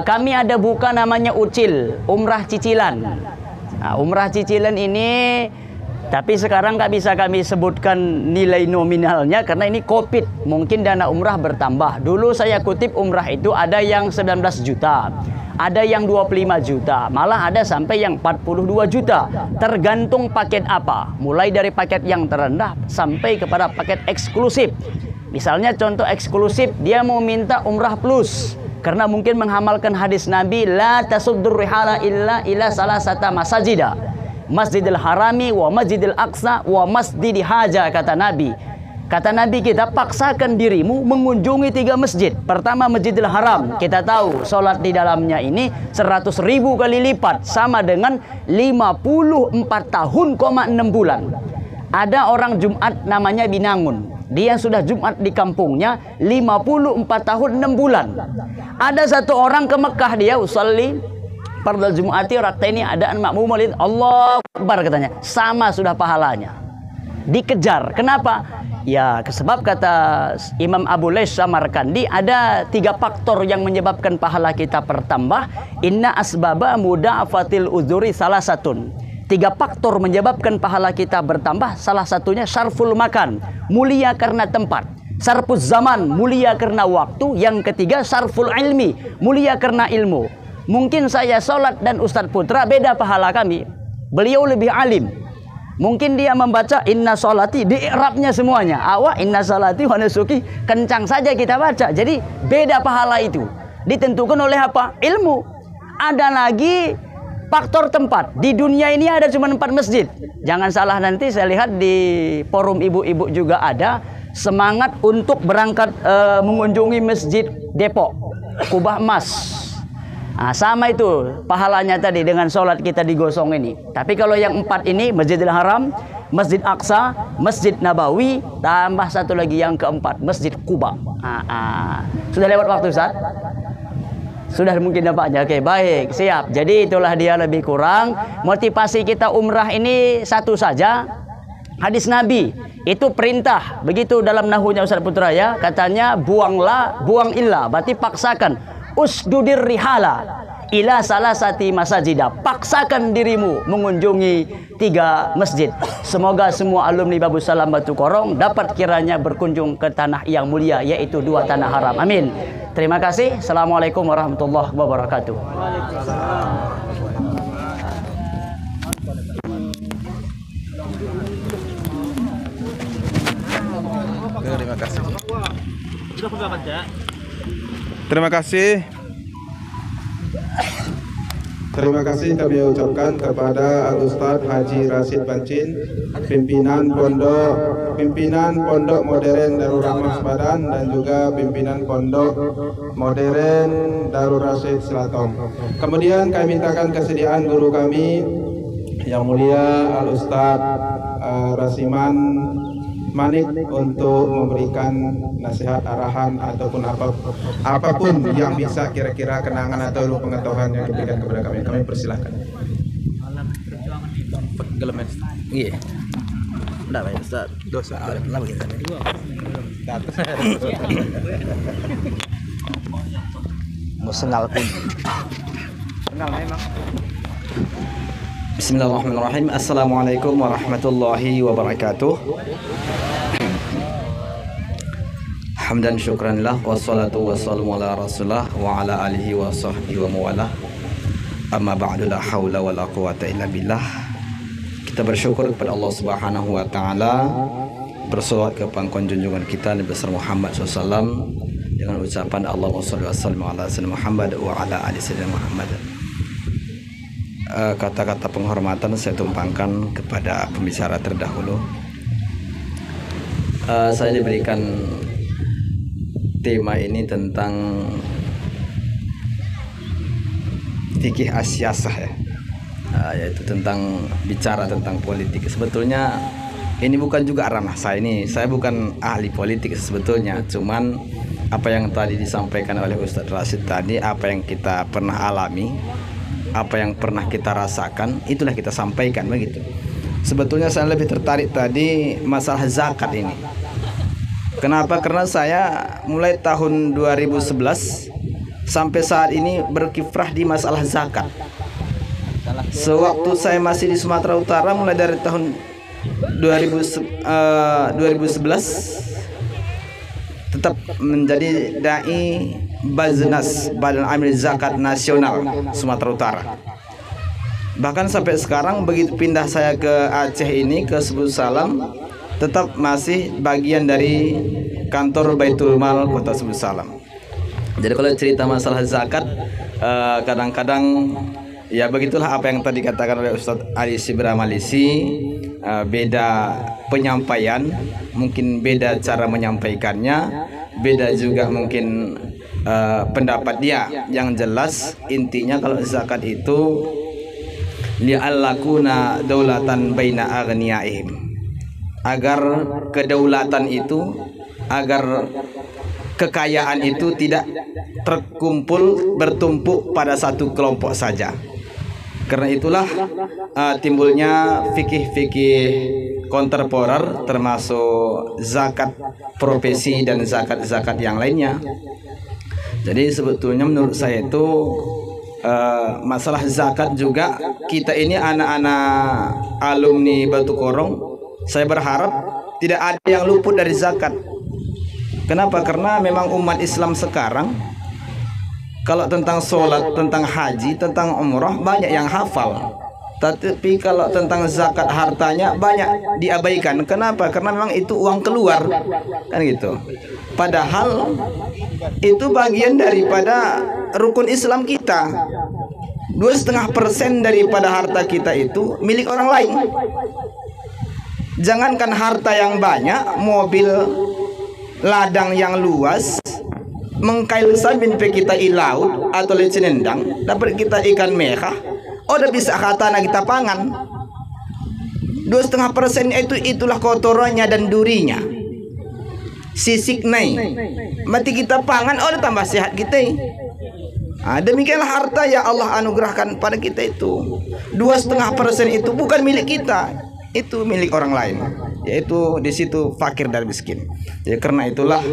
Kami ada buka namanya UCIL, umrah cicilan. Nah, umrah cicilan ini, tapi sekarang nggak bisa kami sebutkan nilai nominalnya karena ini COVID. Mungkin dana umrah bertambah. Dulu saya kutip umrah itu ada yang 19 juta, ada yang 25 juta, malah ada sampai yang 42 juta. Tergantung paket apa. Mulai dari paket yang terendah sampai kepada paket eksklusif. Misalnya contoh eksklusif, dia mau minta umrah plus. Karena mungkin menghamalkan hadis Nabi, la tasuddur rihala illa ila salasata masajida. Masjidil Harami wa Masjidil Aqsa wa Masjidi Haja, kata Nabi. Kata Nabi kita, paksakan dirimu mengunjungi 3 masjid. Pertama Masjidil Haram. Kita tahu sholat di dalamnya ini 100.000 kali lipat, sama dengan 54 tahun, 6 bulan. Ada orang Jumat namanya Binangun. Dia sudah Jumat di kampungnya 54 tahun 6 bulan. Ada satu orang ke Mekah, dia usolli fardhu Jum'ati raktaini adaan makmumulin, Allahu Akbar katanya. Sama sudah pahalanya. Dikejar. Kenapa? Ya sebab kata Imam Abu Lais Samarkandi ada 3 faktor yang menyebabkan pahala kita bertambah. Inna asbaba muda'afatil uzuri salasatun. 3 faktor menyebabkan pahala kita bertambah. Salah satunya syarful makan, mulia karena tempat. Syarful zaman, mulia karena waktu. Yang ketiga syarful ilmi, mulia karena ilmu. Mungkin saya sholat dan Ustadz Putra beda pahala kami. Beliau lebih alim. Mungkin dia membaca inna sholati di i'rabnya semuanya. Awak inna sholati wa nusuki, kencang saja kita baca. Jadi beda pahala itu. Ditentukan oleh apa? Ilmu. Ada lagi Faktor tempat. Di dunia ini ada cuma 4 masjid. Jangan salah, nanti saya lihat di forum ibu-ibu juga ada semangat untuk berangkat mengunjungi Masjid Depok, Kubah Emas. Nah, sama itu pahalanya tadi dengan sholat kita digosong ini. Tapi kalau yang 4 ini, Masjidil Haram, Masjid Aqsa, Masjid Nabawi, tambah satu lagi yang keempat, Masjid Quba. Sudah lewat waktu, Ustaz? Sudah mungkin dampaknya. Oke, baik, siap. Jadi itulah dia lebih kurang motivasi kita umrah ini satu saja. Hadis Nabi itu perintah, begitu dalam nahunya Ustaz Putra ya, katanya buanglah, buang illa, berarti paksakan. Usdudir rihala ila salasati masajidah, paksakan dirimu mengunjungi 3 masjid. Semoga semua alumni Babus Salam Batu Korong dapat kiranya berkunjung ke tanah yang mulia, yaitu 2 tanah haram. Amin. Terima kasih. Assalamualaikum warahmatullahi wabarakatuh. Terima kasih. Terima kasih. Terima kasih kami ucapkan kepada Al-Ustadz Haji Rashid Bancin, pimpinan Pondok Modern Darul Rahmah Sepadan, dan juga pimpinan Pondok Modern Darul Rasyid Selatom. Kemudian kami mintakan kesediaan guru kami yang mulia Al-Ustadz Rasiman Manik untuk memberikan nasihat, arahan ataupun apapun yang bisa kira-kira kenangan atau pengetahuan yang diberikan kepada kami. Kami persilahkan. Iya. Udah baik, Ustaz. Dosa. Lama kita. Mau sengal pun. Sengal memang. Bismillahirrahmanirrahim. Assalamualaikum warahmatullahi wabarakatuh. Hamdan syukranillah, wassalatu wassalamu ala rasulullah wa ala alihi wa sahbihi wa mawalah. Amma ba'du, la hawla wa la quwata illa billah. Kita bersyukur kepada Allah Subhanahu wa taala, bersolawat ke pangkuan junjungan kita Nabi besar Muhammad SAW dengan ucapan Allahumma shalli wa sallim ala sayyidina Muhammad wa ala ali sayyidina Muhammad. Kata-kata penghormatan saya tumpangkan kepada pembicara terdahulu. Saya diberikan tema ini tentang fikih asyasah ya, yaitu tentang bicara tentang politik. Sebetulnya ini bukan juga ranah saya, saya bukan ahli politik sebetulnya, cuman apa yang tadi disampaikan oleh Ustadz Rashid tadi, apa yang kita pernah alami, apa yang pernah kita rasakan, itulah kita sampaikan begitu. Sebetulnya saya lebih tertarik tadi masalah zakat ini. Kenapa? Karena saya mulai tahun 2011 sampai saat ini berkiprah di masalah zakat. Sewaktu saya masih di Sumatera Utara, mulai dari tahun 2011 tetap menjadi dai Baznas, Badan Amil Zakat Nasional Sumatera Utara. Bahkan sampai sekarang begitu pindah saya ke Aceh ini, ke Sebut Salam, tetap masih bagian dari kantor Baitul Mal Kota Sebut Salam. Jadi kalau cerita masalah zakat, kadang-kadang ya begitulah apa yang tadi katakan oleh Ustadz Ali Sibra Malisi, beda penyampaian, mungkin beda cara menyampaikannya, beda juga mungkin pendapat dia. Yang jelas intinya kalau zakat itu li'allakuna daulatan baina aghniyaihim, agar kedaulatan itu, agar kekayaan itu tidak terkumpul bertumpuk pada satu kelompok saja. Karena itulah timbulnya fikih-fikih kontemporer, termasuk zakat profesi dan zakat-zakat yang lainnya. Jadi sebetulnya menurut saya itu masalah zakat juga, kita ini anak-anak alumni Batu Korong, saya berharap tidak ada yang luput dari zakat. Kenapa? Karena memang umat Islam sekarang kalau tentang sholat, tentang haji, tentang umrah banyak yang hafal, tapi kalau tentang zakat hartanya banyak diabaikan. Kenapa? Karena memang itu uang keluar, kan gitu. Padahal itu bagian daripada rukun Islam kita. 2,5% daripada harta kita itu milik orang lain. Jangankan harta yang banyak, mobil ladang yang luas, mengkail sabin pe kita i laut atau lecenendang, dapat kita ikan merah, udah bisa kata kita pangan. 2,5% itulah kotorannya dan durinya, sisik naik, mati kita pangan, udah tambah sehat kita. Demikianlah harta yang Allah anugerahkan pada kita itu. 2,5% itu bukan milik kita, itu milik orang lain, yaitu di situ fakir dan miskin. Ya, karena itulah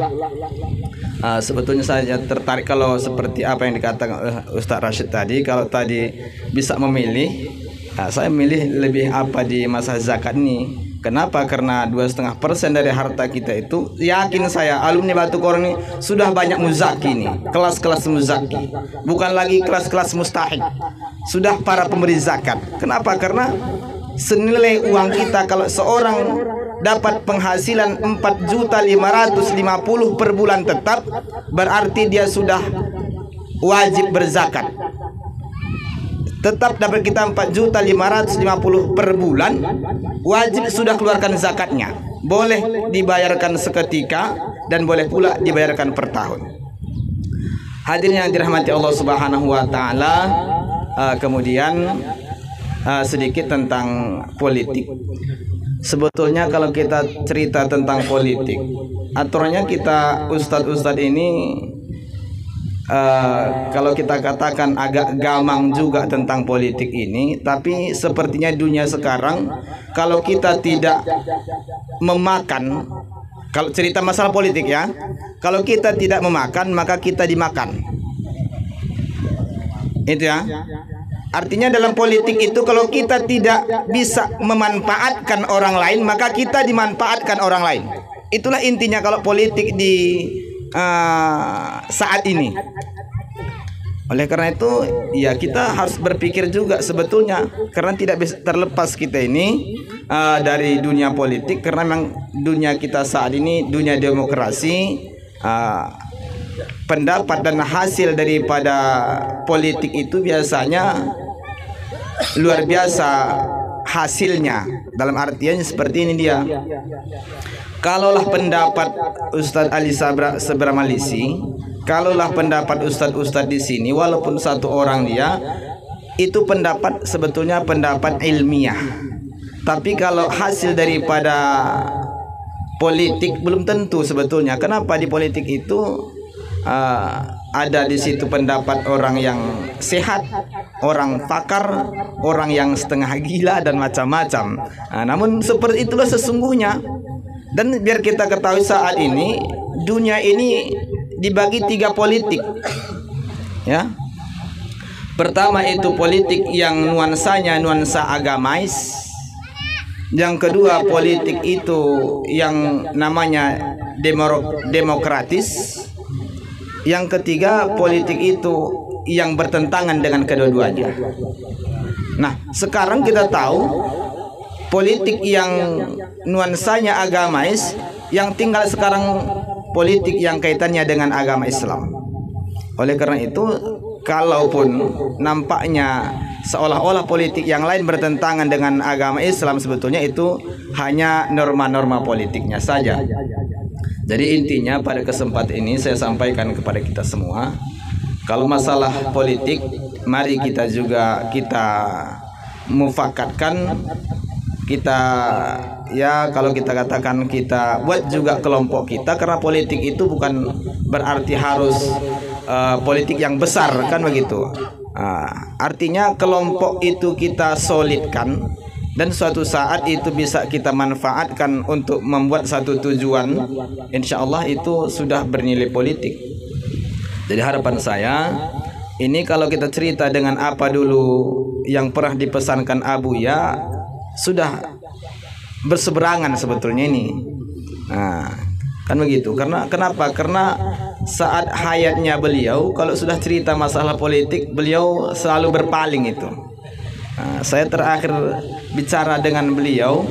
sebetulnya saya tertarik kalau seperti apa yang dikatakan Ustaz Rashid tadi. Kalau tadi bisa memilih, saya milih lebih apa di masa zakat ini. Kenapa? Karena 2,5% dari harta kita itu, yakin saya alumni Batu Korong ini sudah banyak muzaki nih, kelas-kelas muzaki, bukan lagi kelas-kelas mustahik, sudah para pemberi zakat. Kenapa? Karena senilai uang kita, kalau seorang dapat penghasilan 4.550.000 per bulan tetap, berarti dia sudah wajib berzakat. Tetap dapat kita 4.550.000 per bulan, wajib sudah keluarkan zakatnya. Boleh dibayarkan seketika dan boleh pula dibayarkan per tahun. Hadirin yang dirahmati Allah Subhanahu wa taala, kemudian sedikit tentang politik. Sebetulnya kalau kita cerita tentang politik, aturannya kita ustadz-ustadz ini kalau kita katakan agak gamang juga tentang politik ini. Tapi sepertinya dunia sekarang, kalau kita tidak memakan, kalau cerita masalah politik ya, kalau kita tidak memakan maka kita dimakan. Itu ya. Artinya dalam politik itu, kalau kita tidak bisa memanfaatkan orang lain maka kita dimanfaatkan orang lain. Itulah intinya kalau politik di saat ini. Oleh karena itu ya kita harus berpikir juga sebetulnya, karena tidak bisa terlepas kita ini dari dunia politik, karena memang dunia kita saat ini dunia demokrasi. Pendapat dan hasil daripada politik itu biasanya luar biasa hasilnya. Dalam artian seperti ini dia. Kalaulah pendapat Ustadz Ali Sebramalisi, kalaulah pendapat Ustadz di sini, walaupun satu orang dia, itu pendapat sebetulnya pendapat ilmiah. Tapi kalau hasil daripada politik belum tentu sebetulnya. Kenapa? Di politik itu ada di situ pendapat orang yang sehat, orang pakar, orang yang setengah gila dan macam-macam. Namun seperti itulah sesungguhnya. Dan biar kita ketahui saat ini dunia ini dibagi 3 politik. Ya. Pertama itu politik yang nuansanya nuansa agamais. Yang kedua politik itu yang namanya demokratis. Yang ketiga politik itu yang bertentangan dengan kedua-duanya. Nah, sekarang kita tahu politik yang nuansanya agamais, yang tinggal sekarang politik yang kaitannya dengan agama Islam. Oleh karena itu, kalaupun nampaknya seolah-olah politik yang lain bertentangan dengan agama Islam, sebetulnya itu hanya norma-norma politiknya saja. Jadi intinya pada kesempatan ini saya sampaikan kepada kita semua, kalau masalah politik, mari kita mufakatkan, kita ya kalau kita katakan kita buat juga kelompok kita, karena politik itu bukan berarti harus politik yang besar kan begitu. Artinya kelompok itu kita solidkan, dan suatu saat itu bisa kita manfaatkan untuk membuat satu tujuan, insya Allah itu sudah bernilai politik. Jadi harapan saya ini, kalau kita cerita dengan apa dulu yang pernah dipesankan Abu Ya, sudah berseberangan sebetulnya ini. Kan begitu. Karena kenapa? Karena saat hayatnya beliau, kalau sudah cerita masalah politik, beliau selalu berpaling itu. Saya terakhir bicara dengan beliau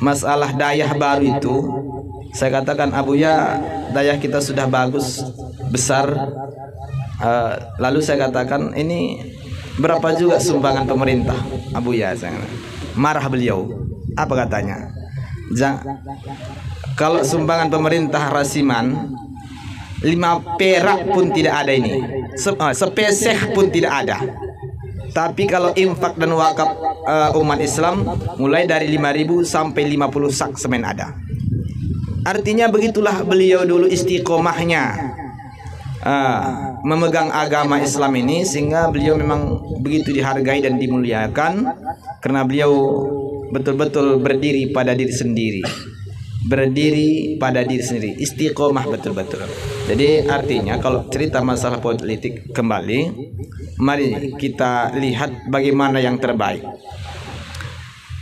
masalah dayah baru itu, saya katakan, Abu Ya, dayah kita sudah bagus, besar. Lalu saya katakan, ini berapa juga sumbangan pemerintah Abu Ya? Marah beliau. Apa katanya? Kalau sumbangan pemerintah rasiman 5 perak pun tidak ada ini, sepeseh pun tidak ada. Tapi kalau infak dan wakaf umat Islam mulai dari 5.000 sampai 50 sak semen ada. Artinya begitulah beliau dulu istiqomahnya memegang agama Islam ini, sehingga beliau memang begitu dihargai dan dimuliakan karena beliau betul-betul berdiri pada diri sendiri. Istiqomah betul-betul. Jadi artinya kalau cerita masalah politik kembali, mari kita lihat bagaimana yang terbaik.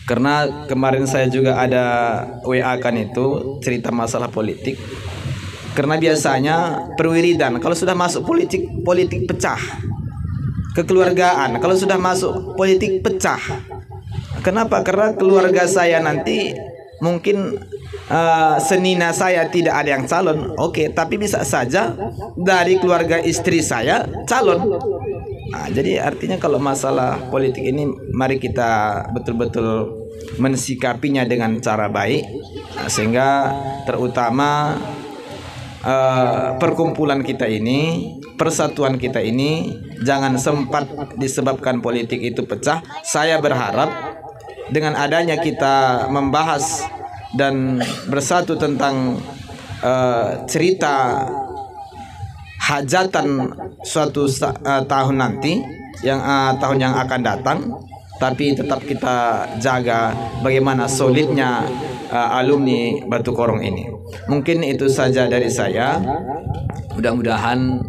Karena kemarin saya juga ada WA kan itu cerita masalah politik. Karena biasanya perwiridan kalau sudah masuk politik pecah. Kekeluargaan kalau sudah masuk politik pecah. Kenapa? Karena keluarga saya nanti mungkin senina saya tidak ada yang calon, oke, tapi bisa saja dari keluarga istri saya calon. Nah, jadi artinya kalau masalah politik ini mari kita betul-betul mensikapinya dengan cara baik, sehingga terutama perkumpulan kita ini, persatuan kita ini jangan sempat disebabkan politik itu pecah. Saya berharap dengan adanya kita membahas dan bersatu tentang cerita hajatan suatu tahun nanti, yang tahun yang akan datang, tapi tetap kita jaga bagaimana solidnya alumni Batu Korong ini. Mungkin itu saja dari saya. Mudah-mudahan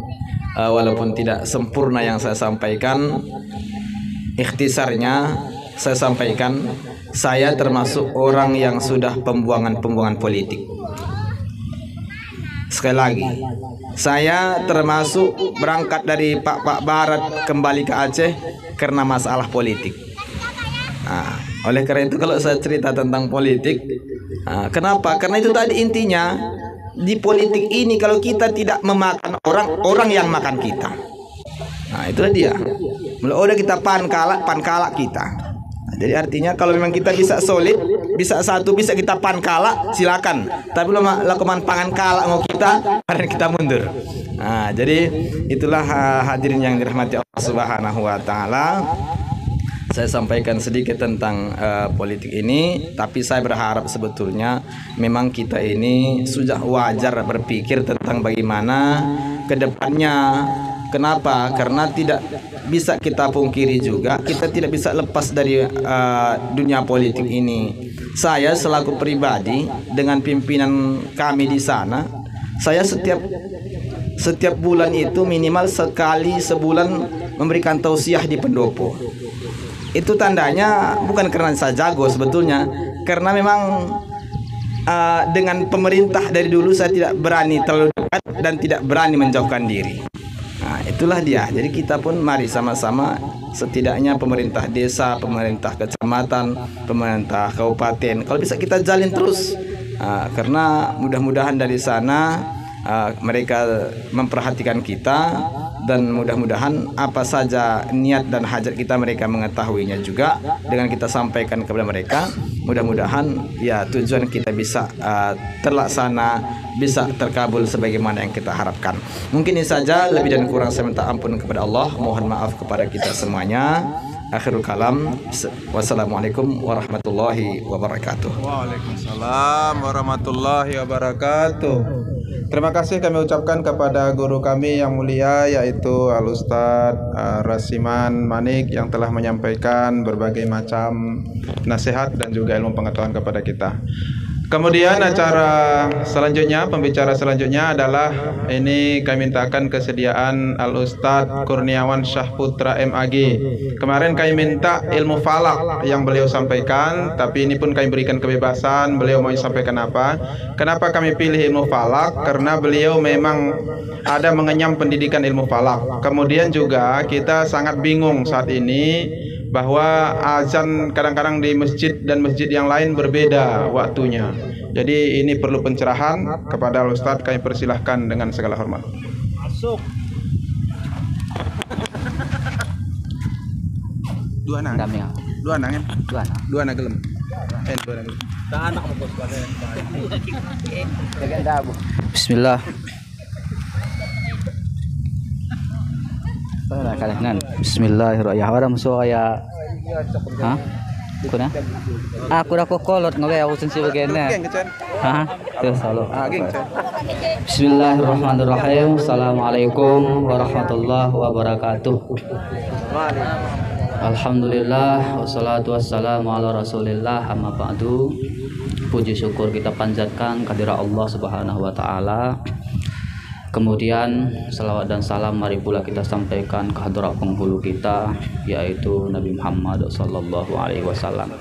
walaupun tidak sempurna yang saya sampaikan, ikhtisarnya saya sampaikan, saya termasuk orang yang sudah pembuangan politik. Sekali lagi, saya termasuk berangkat dari Pak Barat kembali ke Aceh karena masalah politik. Nah, oleh karena itu kalau saya cerita tentang politik, kenapa? Karena itu tadi intinya, di politik ini kalau kita tidak memakan orang yang makan kita. Nah, itulah dia. Udah kita pan kalak kita. Jadi artinya kalau memang kita bisa solid, bisa satu, bisa kita pan kalak, silakan. Tapi lakukan pangan kalak mau kita, karena kita mundur. Nah, jadi itulah hadirin yang dirahmati Allah Subhanahu wa taala. Saya sampaikan sedikit tentang politik ini, tapi saya berharap sebetulnya memang kita ini sudah wajar berpikir tentang bagaimana ke depannya. Kenapa? Karena tidak bisa kita pungkiri juga, kita tidak bisa lepas dari dunia politik ini. Saya selaku pribadi dengan pimpinan kami di sana, saya setiap bulan itu minimal sekali sebulan memberikan tausiah di pendopo. Itu tandanya bukan karena saya jago sebetulnya, karena memang dengan pemerintah dari dulu saya tidak berani terlalu dekat dan tidak berani menjauhkan diri. Nah, itulah dia. Jadi kita pun mari sama-sama, setidaknya pemerintah desa, pemerintah kecamatan, pemerintah kabupaten, kalau bisa kita jalin terus, karena mudah-mudahan dari sana mereka memperhatikan kita, dan mudah-mudahan apa saja niat dan hajat kita mereka mengetahuinya juga dengan kita sampaikan kepada mereka. Mudah-mudahan ya tujuan kita bisa terlaksana, bisa terkabul sebagaimana yang kita harapkan. Mungkin ini saja, lebih dan kurang saya minta ampun kepada Allah, mohon maaf kepada kita semuanya. Akhirul kalam, wassalamualaikum warahmatullahi wabarakatuh. Waalaikumsalam warahmatullahi wabarakatuh. Terima kasih kami ucapkan kepada guru kami yang mulia, yaitu Al-Ustadz Rasiman Manik, yang telah menyampaikan berbagai macam nasihat dan juga ilmu pengetahuan kepada kita. Kemudian acara selanjutnya, pembicara selanjutnya adalah ini kami mintakan kesediaan Al-Ustadz Kurniawan Syahputra MAG. Kemarin kami minta ilmu falak yang beliau sampaikan, tapi ini pun kami berikan kebebasan beliau mau sampaikan apa. Kenapa kami pilih ilmu falak? Karena beliau memang ada mengenyam pendidikan ilmu falak. Kemudian juga kita sangat bingung saat ini bahwa azan kadang-kadang di masjid dan masjid yang lain berbeda waktunya. Jadi ini perlu pencerahan kepada Ustadz, kami persilahkan dengan segala hormat. Masuk. Dua anak. Dami. Dua anak kan? Dua anak. Dua anak gelem. Dua anak gelem. Bismillah. Bismillahirrahmanirrahim. Orang musuh kayak, hah? Aku na? Aku dah kokolot ngawe aku sensi begini. Hah? Terus halo. Bismillahirrahmanirrahim. Assalamualaikum warahmatullahi wabarakatuh. Alhamdulillah wassalatu wassalamu ala rasulillah amma ba'du. Puji syukur kita panjatkan kehadirat Allah Subhanahu wa taala. Kemudian salawat dan salam mari pula kita sampaikan ke hadirat penghulu kita, yaitu Nabi Muhammad sallallahu alaihi wasallam.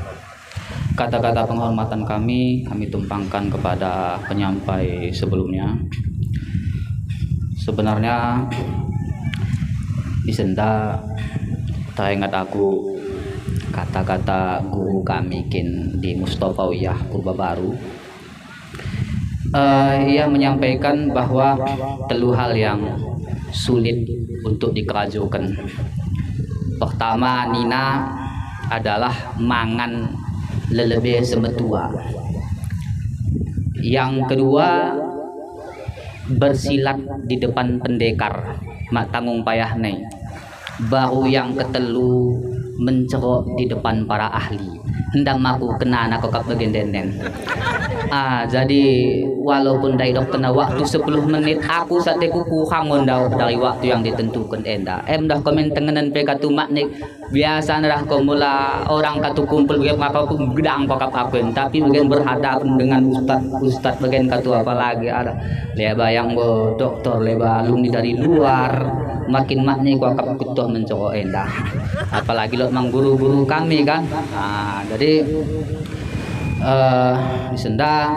Kata-kata penghormatan kami tumpangkan kepada penyampai sebelumnya. Sebenarnya di Senda teringat aku kata-kata guru kami di Mustafawiyah Purba Baru. Ia menyampaikan bahwa telu hal yang sulit untuk dikerajukan. Pertama, Nina adalah mangan lelebe semetua. Yang kedua, bersilat di depan pendekar mak tanggung payah nih. Baru yang ketelu, mencerok di depan para ahli. Hendak maku kena anak kokap bagian denden. Jadi walaupun dari dok kena waktu 10 menit, aku sateku kurang mondau dari waktu yang ditentukan enda. Dah komen tengenan pekatu maknik biasa dah mula orang katu kumpul bagian apa aku gedang kokap aku, tapi bagian berhadapan dengan ustad bagian katu apa lagi ada. Leba yang dokter, leba alumni dari luar, makin maknik kokap kutuh mencoba enda. Apalagi lo mang guru-guru kami kan. Jadi di Senda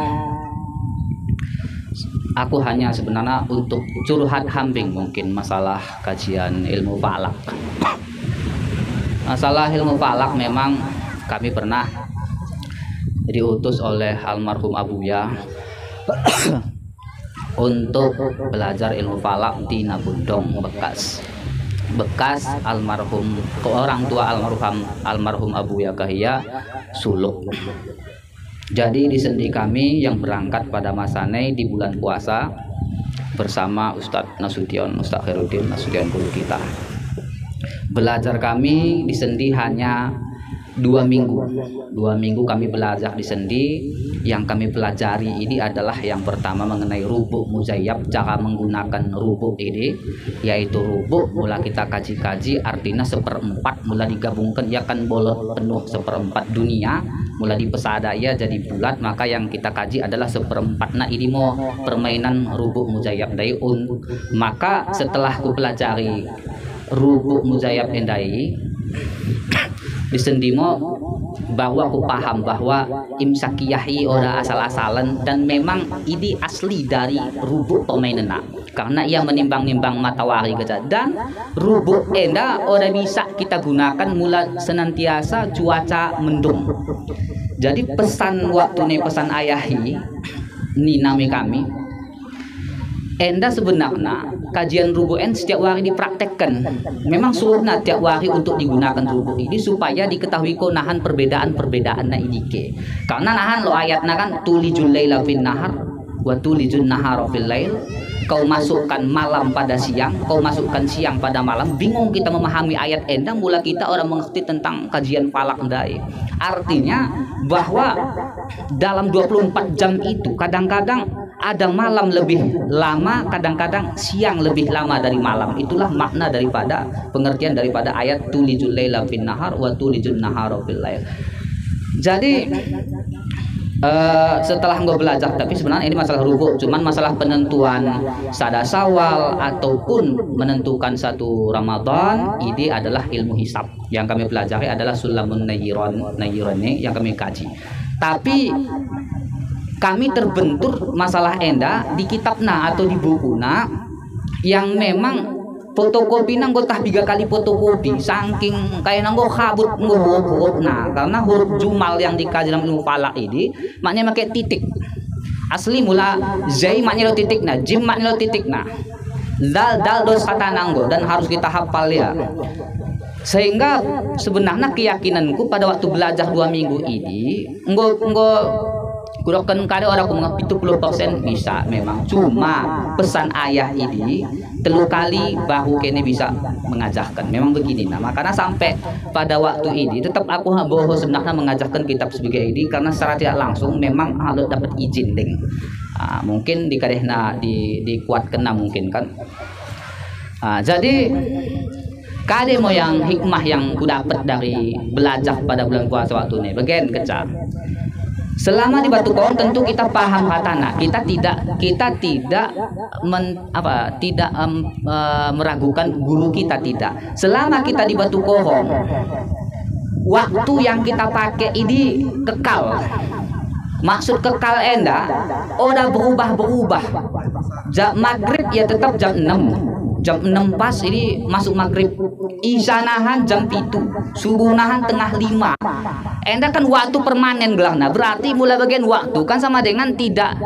aku hanya sebenarnya untuk curhat hambing mungkin masalah kajian ilmu falak. Masalah ilmu falak memang kami pernah diutus oleh almarhum Abuya untuk belajar ilmu falak di Nabundong bekas almarhum orang tua almarhum Abuya Kahia Suluk. Jadi di sendi kami yang berangkat pada masanya di bulan puasa bersama Ustadz Khairuddin Nasution guru kita. Belajar kami di sendi hanya 2 minggu. 2 minggu kami belajar di sendi. Yang kami pelajari ini adalah yang pertama mengenai rubuk muzayyab, cara menggunakan rubuk ini, yaitu rubuk mula kita kaji-kaji artinya 1/4 mula digabungkan ya kan bolot penuh 1/4 dunia mula dipesada ya jadi bulat, maka yang kita kaji adalah 1/4. Nah ini mau permainan rubuk muzayyab dari maka setelah ku pelajari rubuk muzayyab endai di sendimo bahwa aku paham bahwa imsakiyahi ora asal-asalan dan memang ini asli dari rubuk pemainena karena ia menimbang-nimbang matahari keja dan rubuk enda ora bisa kita gunakan mula senantiasa cuaca mendung. Jadi pesan waktu nih pesan ayahi ni nami kami enda sebenarnya kajian rubuk setiap hari dipraktekkan. Memang sunnah tiap hari untuk digunakan rubuk ini supaya diketahui kok nahan perbedaan ini ke. Karena nahan lo ayatnya kan tulijul laila fin nahar wa tulijun nahara fil lail. Kau masukkan malam pada siang, kau masukkan siang pada malam. Bingung kita memahami ayat endang mula kita orang mengerti tentang kajian falak ndai. Artinya bahwa dalam 24 jam itu kadang-kadang ada malam lebih lama, kadang-kadang siang lebih lama dari malam. Itulah makna daripada pengertian daripada ayat tulijul laila fin nahar wa tulijun nahara fil lail. Jadi setelah gue belajar, tapi sebenarnya ini masalah rubuk, cuman masalah penentuan sada sawal ataupun menentukan satu Ramadan ini adalah ilmu hisab. Yang kami pelajari adalah sulamun nayyirani yang kami kaji. Tapi kami terbentur masalah enda di kitabna atau di bukuna yang memang fotokopi nang gue tah 3 kali fotokopi saking kayak nang gue kabut huruf nah karena huruf jumal yang dikaji dalam ilmu falak ini maknanya pakai titik asli mula zai maknanya lo titik nah jim maknanya lo titik nah dal dos kata nanggo dan harus kita hafal ya Sehingga sebenarnya keyakinanku pada waktu belajar 2 minggu ini kudokan kada orang aku 70% bisa memang. Cuma pesan ayah ini 3 kali bahu kene bisa mengajarkan. Memang begini nah. Makanya sampai pada waktu ini tetap aku boho sebenarnya mengajarkan kitab sebagai ini karena secara tidak langsung memang harus dapat izin ding. Mungkin dikadehna dikuatkan mungkin kan. Jadi kade mau yang hikmah yang ku dapat dari belajar pada bulan puasa waktu ini bagian kecil. Selama di Batu Kohong tentu kita paham hatana. Kita tidak meragukan guru kita tidak. Selama kita di Batu Kohong, waktu yang kita pakai ini kekal. Maksud kekal enda, udah berubah. Jam maghrib ya tetap jam 6. Jam 6 pas ini masuk maghrib. Isyanahan jam 7, subuhnahan tengah 5. Enda kan waktu permanen gelahna. Berarti mulai bagian waktu kan sama dengan tidak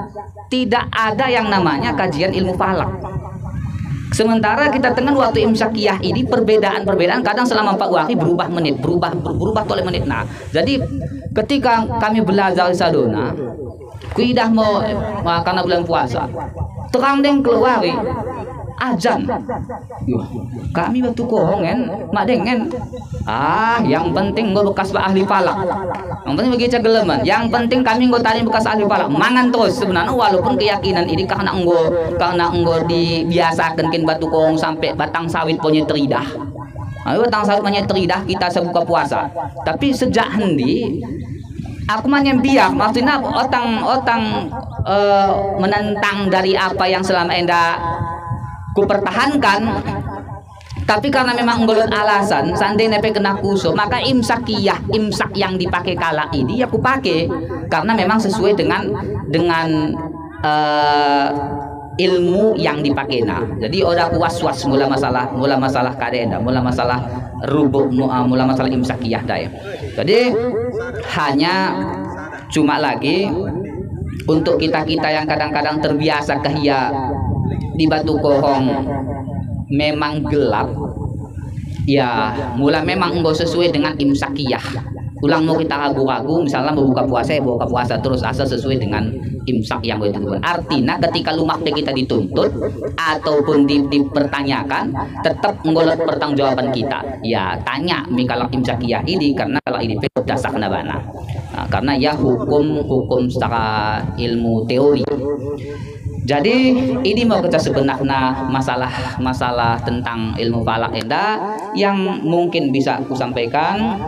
ada yang namanya kajian ilmu falak. Sementara kita tengah waktu imsakiyah ini perbedaan kadang selama 4 waktu berubah menit, berubah toleh menit. Nah, jadi ketika kami belajar di Sadona, kuidah mau karena bulan puasa, terang deng keluar ajan. Kami Batu Kohong mak dengen. Yang penting gue bekas ahli falak. Yang penting begitu geleman. Yang penting kami gue tadi bekas ahli falak. Mangan terus sebenarnya walaupun keyakinan ini karena enggo dibiasakan kin Batu Kohong sampai batang sawit punya teridah. Batang sawit punya teridah kita sebuka puasa. Tapi sejak hendi aku menyembiak maksudnya otang menentang dari apa yang selama enda ku pertahankan, tapi karena memang ngolot alasan seandainya kena kusuk maka imsak yang dipakai kala ini ya aku pakai karena memang sesuai dengan ilmu yang dipakai nah. Jadi udah aku was mula masalah kadenda, mula masalah rubuk, mula masalah imsakiyah daya. Jadi hanya cuma lagi untuk kita yang kadang-kadang terbiasa kahia di Batu Kohong memang gelap ya, mula memang enggak sesuai dengan imsakiyah. Ulang mau kita ragu-ragu misalnya mau buka puasa terus asal sesuai dengan imsak yang ditentukan. Artinya ketika lumak kita dituntut ataupun dipertanyakan tetap ngolot pertanggungjawaban kita. Ya tanya kalau imsakiyah ini karena kalau ini dasar nabana. Nah, karena ya hukum secara ilmu teori. Jadi ini mau kita sebenarnya masalah tentang ilmu falak enda yang mungkin bisa aku sampaikan.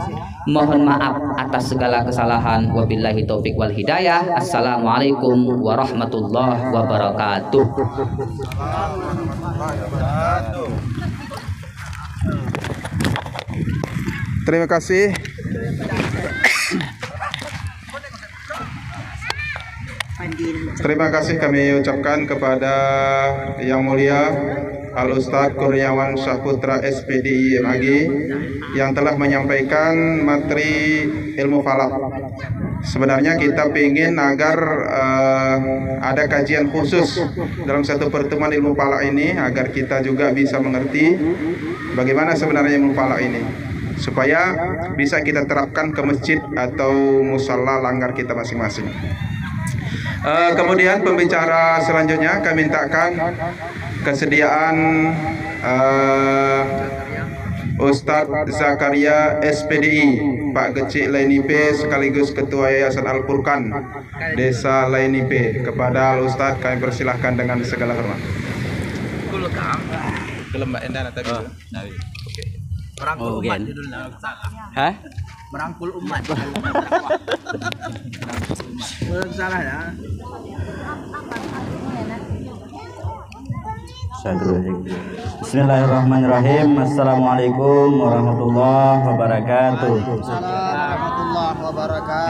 Mohon maaf atas segala kesalahan. Wabillahi taufik wal hidayah. Assalamualaikum warahmatullahi wabarakatuh. Terima kasih. Terima kasih kami ucapkan kepada Yang Mulia Al-Ustadz Kurniawan Syahputra SPDI MAG yang telah menyampaikan materi ilmu falak. Sebenarnya kita ingin agar ada kajian khusus dalam satu pertemuan ilmu falak ini agar kita juga bisa mengerti bagaimana sebenarnya ilmu falak ini supaya bisa kita terapkan ke masjid atau musalla langgar kita masing-masing. Kemudian pembicara selanjutnya kami mintakan kesediaan Ustadz Zakaria SPDI Pak Gecik Lainipe sekaligus Ketua Yayasan Al-Furqan Desa Lainipe. Kepada Ustadz kami persilahkan dengan segala hormat. Merangkul umat judulnya. Hah? Merangkul umat. Salah ya. Bismillahirrahmanirrahim. Assalamualaikum warahmatullahi wabarakatuh.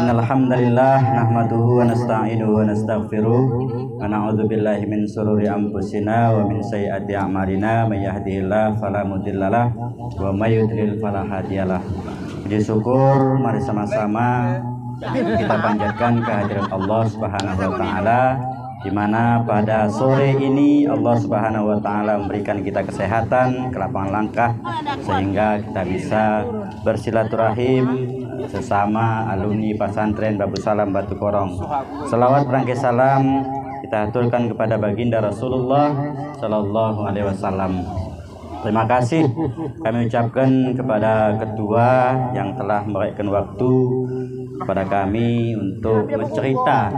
Innal hamdalillah nahmaduhu wa nasta'inuhu wa nastaghfiruh wa na'udzu billahi min shururi anfusina wa min sayyiati a'malina may yahdihillahu fala mudhillalah wa may yudlil fala hadiyalah. Puji syukur mari sama-sama kita panjatkan kehadiran Allah Subhanahu wa taala di mana pada sore ini Allah Subhanahu wa taala memberikan kita kesehatan, kelapangan langkah sehingga kita bisa bersilaturahim sesama alumni pesantren Babu Salam Batu Korong. Selawat berangkai salam kita aturkan kepada baginda Rasulullah sallallahu alaihi wasallam. Terima kasih kami ucapkan kepada ketua yang telah memberikan waktu kepada kami untuk bercerita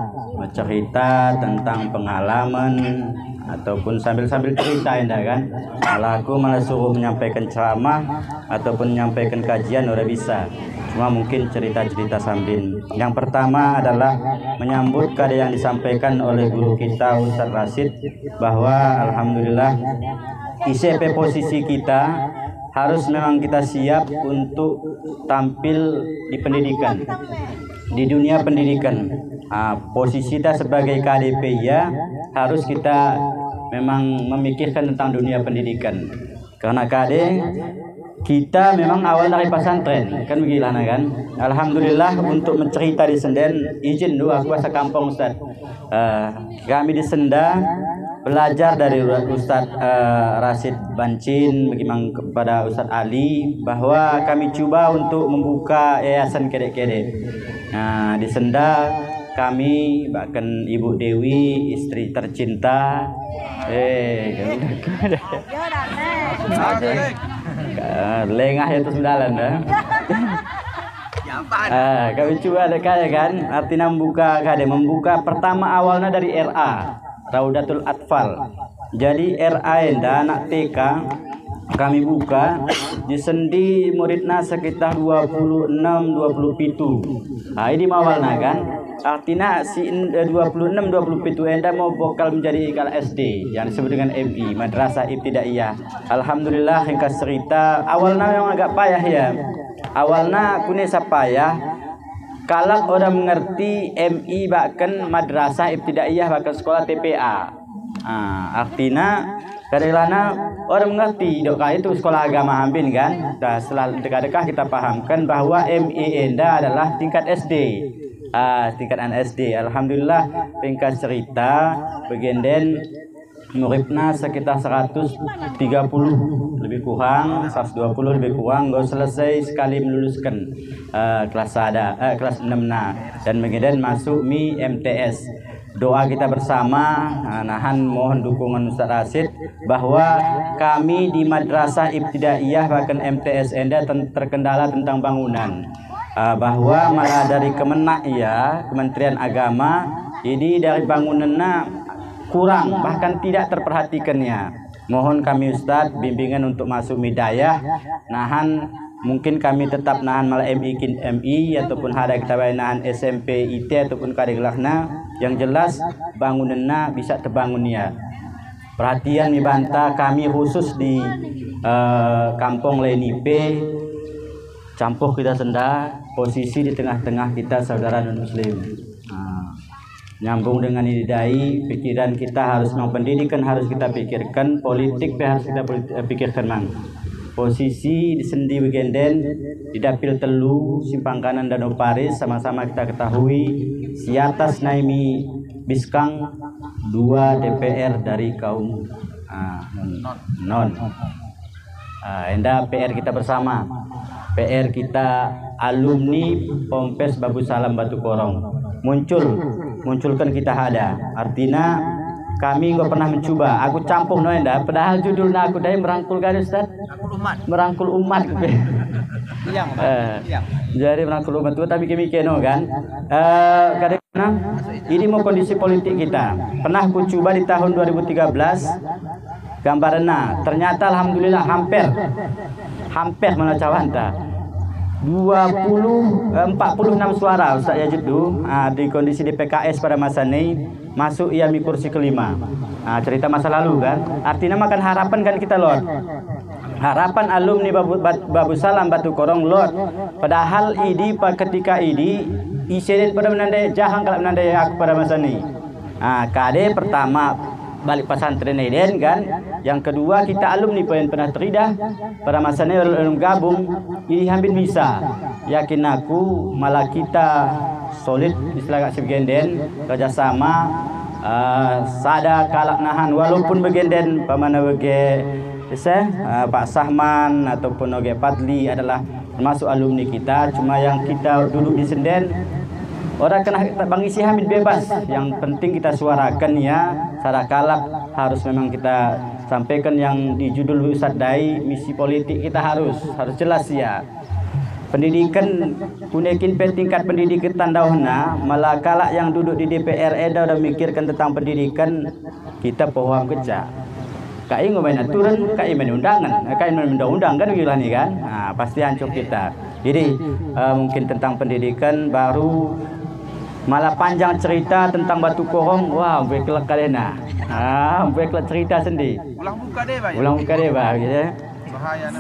tentang pengalaman ataupun sambil cerita kan. Malah aku malah suruh menyampaikan ceramah ataupun menyampaikan kajian udah bisa. Cuma mungkin cerita-cerita sambil. Yang pertama adalah menyambut karya yang disampaikan oleh guru kita Ustaz Rasid bahwa alhamdulillah ICP posisi kita harus memang kita siap untuk tampil di pendidikan, di dunia pendidikan. Posisi kita sebagai KDP ya harus kita memang memikirkan tentang dunia pendidikan. Karena KD kita memang awal dari pesantren kan begitu kan. Alhamdulillah untuk mencerita di Senden izin dulu aku bahasa kampung Ustaz. Kami di Senda belajar dari Ustaz Rasid Bancin bagaimana kepada Ustaz Ali bahwa kami coba untuk membuka yayasan kedek-kedek. Nah di Senda kami bahkan Ibu Dewi istri tercinta lengah itu sembilan kami coba ada kaya kan artinya membuka pertama awalnya dari RA Raudatul Atfal. Jadi RA enda anak TK kami buka di sendi muridnya sekitar 26-27. Ini awalnya kan artinya si 26-27 enda mau bakal menjadi kalau SD yang disebut dengan MI Madrasah Ibtidaiyah. Alhamdulillah ringkas cerita awalnya memang agak payah ya. Awalnya kunesa payah kalau orang mengerti MI bahkan Madrasah Ibtidaiyah bahkan sekolah TPA. Artinya karena orang mengerti doa itu sekolah agama hampin kan. Setelah dekat-dekat kita pahamkan bahwa MI enda adalah tingkat SD. Tingkatan SD. Alhamdulillah ringkas cerita begenden muridnya sekitar 130 lebih kurang 120 lebih kurang gak selesai sekali meluluskan kelas 6 dan kemudian masuk Mi MTS. Doa kita bersama nahan mohon dukungan Ustaz Rasid bahwa kami di Madrasah Ibtidaiyah bahkan MTS enda terkendala tentang bangunan. Bahwa malah dari Kemenak ya Kementerian Agama ini dari bangunannya kurang bahkan tidak terperhatikannya. Mohon kami Ustadz bimbingan untuk masuk midayah nahan mungkin kami tetap nahan malah MI ataupun ada kita nahan SMP IT ataupun kadeglahna yang jelas bangunannya bisa terbangun ya. Perhatian dibantah kami khusus di Kampung Lenipe campur kita Senda posisi di tengah-tengah kita saudara non muslim. Nyambung dengan idai pikiran kita harus pendidikan harus kita pikirkan politik harus kita pikirkan mang. Posisi di sendi begenden di dapil Telu simpang kanan Danau Paris sama-sama kita ketahui si atas Naimi Biskang 2 DPR dari kaum non. Enda PR kita bersama. PR kita alumni Pompes Babu Salam Batu Korong munculkan kita ada artinya kami nggak pernah mencoba aku campur no enda padahal judulnya aku dari merangkul kan Ustaz merangkul umat jadi merangkul umat itu tapi kami keno kan karena ini mau kondisi politik kita pernah aku coba di tahun 2013 gambarnya ternyata alhamdulillah hampir mana cawanta 46 suara Ustaz Yajidu di kondisi di PKS pada masa ini masuk IAMI kursi kelima. Cerita masa lalu kan artinya makan harapan kan kita Lord harapan alumni Babu Salam Batu Korong Lord padahal ketika ICD pada menandai jahang kalau menandai aku pada masa ini KD pertama balik pesantren Eden kan yang kedua kita alumni yang pernah teridah pada masanya gabung ini hampir bisa yakin aku malah kita solid istilah Kak Sibgenden kerjasama sada kalak nahan walaupun begenden pamana bege Pak Sahman ataupun Oge Padli adalah termasuk alumni kita, cuma yang kita duduk di Senden orang kena Bang Isi Hamid bebas, yang penting kita suarakan ya, sada kalak harus memang kita sampaikan yang di judul Ustadz Dai, misi politik kita harus jelas ya. Pendidikan kunekin tingkat pendidikan tandauhna malah kalak yang duduk di DPR udah mikirkan tentang pendidikan kita paham kerja. Kai ngomain aturan, kai main undangan, kai main undang-undang kan gila nih kan. Nah, pasti hancur kita. Jadi mungkin tentang pendidikan baru malah panjang cerita tentang Batu Korong. Wah, bekelak kalena. Bekelak cerita sendiri. Ulang buka deh, Pak. Ulang buka deh, Pak, gitu.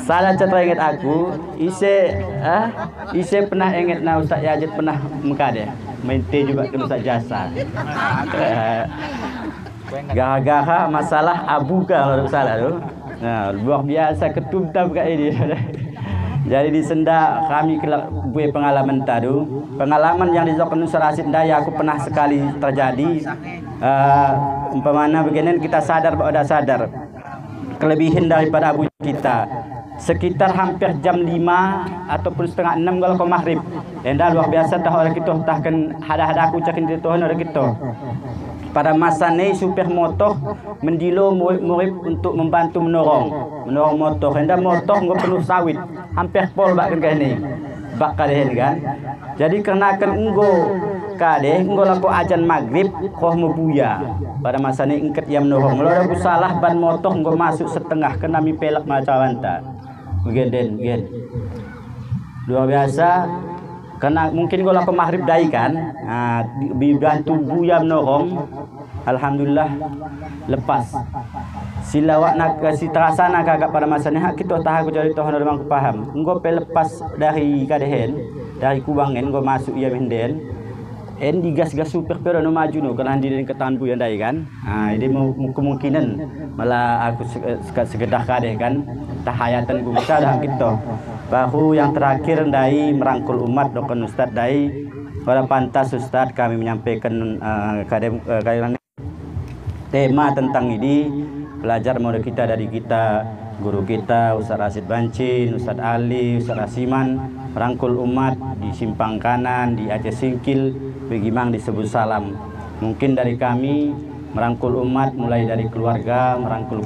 Salah cerita ingat aku, ise pernah ingat na Ustaz Yazid pernah muka deh. Main teh juga ke Ustaz Jasa. Gara-gara masalah abu kalau salah tu. Nah, luar biasa ketumtam kat ini. Jadi di Senda kami buat pengalaman tadi. Pengalaman yang disokkan Ustaz Rasid Daya aku pernah sekali terjadi. Umpamanya begini kita sadar bahwa sadar kelebihan daripada abu kita. Sekitar hampir jam 5 ataupun setengah 6 kalau kau maghrib. Enda luar biasa tahu orang kita tahkan hada-hada aku cakin di Tuhan orang kita. Pada masa ini supir motor mendilo murid untuk membantu menorong motor. Enda motor nggak penuh sawit, hampir pol bahkan kayak ini, bak kadeh kan. Jadi kenakan enggo kadeh enggo laku ajan maghrib koh mebuya. Pada masa ini ingkat yang menorong. Kalau ada salah ban motor enggo masuk setengah kena mi pelak macam anta. Begeden. Luar biasa. Karena mungkin kalau aku maghrib dai kan, dibantu buya menorong, alhamdulillah lepas. Silawak nak si terasa nak agak pada masa ni kita tahu jadi Tuhan orang paham. Engkau lepas dari kadehen, dari kubangen, engkau masuk ia menden. Endi gas-gas super pero no maju no kalau handi ke tahan buya dai kan. Ini kemungkinan malah aku segedah kadeh kan. Tahayatan ku besar dah kita. Bahu yang terakhir Dai merangkul umat Dokon Ustadz Dai. Pada pantas Ustadz kami menyampaikan tema tentang ini. Belajar model kita dari kita, guru kita Ustadz Rasid Bancin, Ustadz Ali, Ustadz Rasiman, merangkul umat di Simpang Kanan, di Aceh Singkil, Begimang disebut salam. Mungkin dari kami merangkul umat mulai dari keluarga, merangkul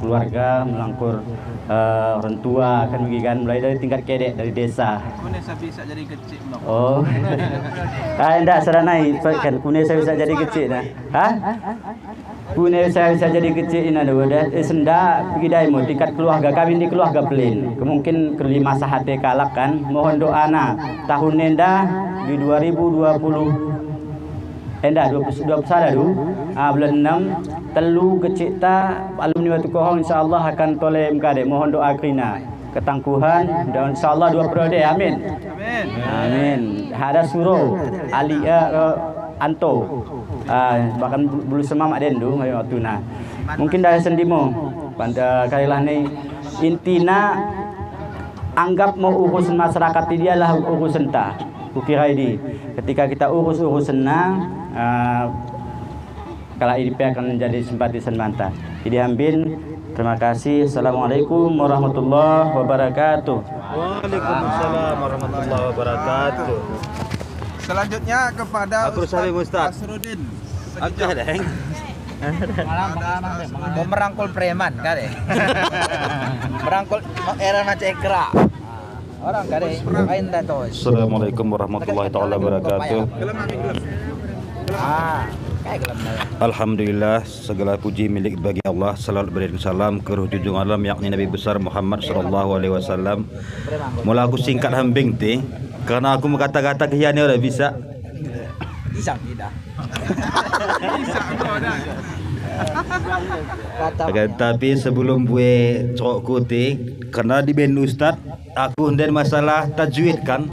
orang tua kan begitu, mulai dari tingkat kedek dari desa. Kunesa bisa jadi kecil. Oh. Enggak seranai kan kunesa bisa jadi kecil nah. Hah? Kunesa bisa jadi kecil ini ada senda begidai mo tingkat keluarga kami di keluarga pelin. Kemungkin kelima sahate kalak kan. Mohon doana tahun nenda di 2020 Endah 21 dulu. Bulan 6 telu kecik ta alumni Batu Korong insyaallah akan toleh mkade. Mohon doa krina ketangguhan dan insyaallah 2 periode. Amin. Amin. Ada suruh Ali Anto. Bahkan bulu semak dendu waktu na. Mungkin dari sendimo pada kalilah ni intina anggap mau urusan masyarakat dia lah urusan ta. Kukira ini ketika kita urusan kalau IDP akan menjadi simpatisan mantap. Jadi Hambin, terima kasih. Assalamualaikum warahmatullahi wabarakatuh. Waalaikumsalam warahmatullahi wabarakatuh. Selanjutnya kepada Ustaz Asrudin. Oke, Deng. Mau merangkul preman kade. Merangkul era macekra. Orang kade main datos. Assalamualaikum warahmatullahi taala wabarakatuh. Alhamdulillah, segala puji milik bagi Allah. Salawat berikan salam ke ruh junjung alam yakni Nabi besar Muhammad sallallahu alaihi wasallam. Mula aku singkat hambing ti karena aku berkata-kata kian ni ora bisa. Isang tidak. Tapi sebelum gue cokku ti karena di ben ustad aku dan masalah tajwid kan.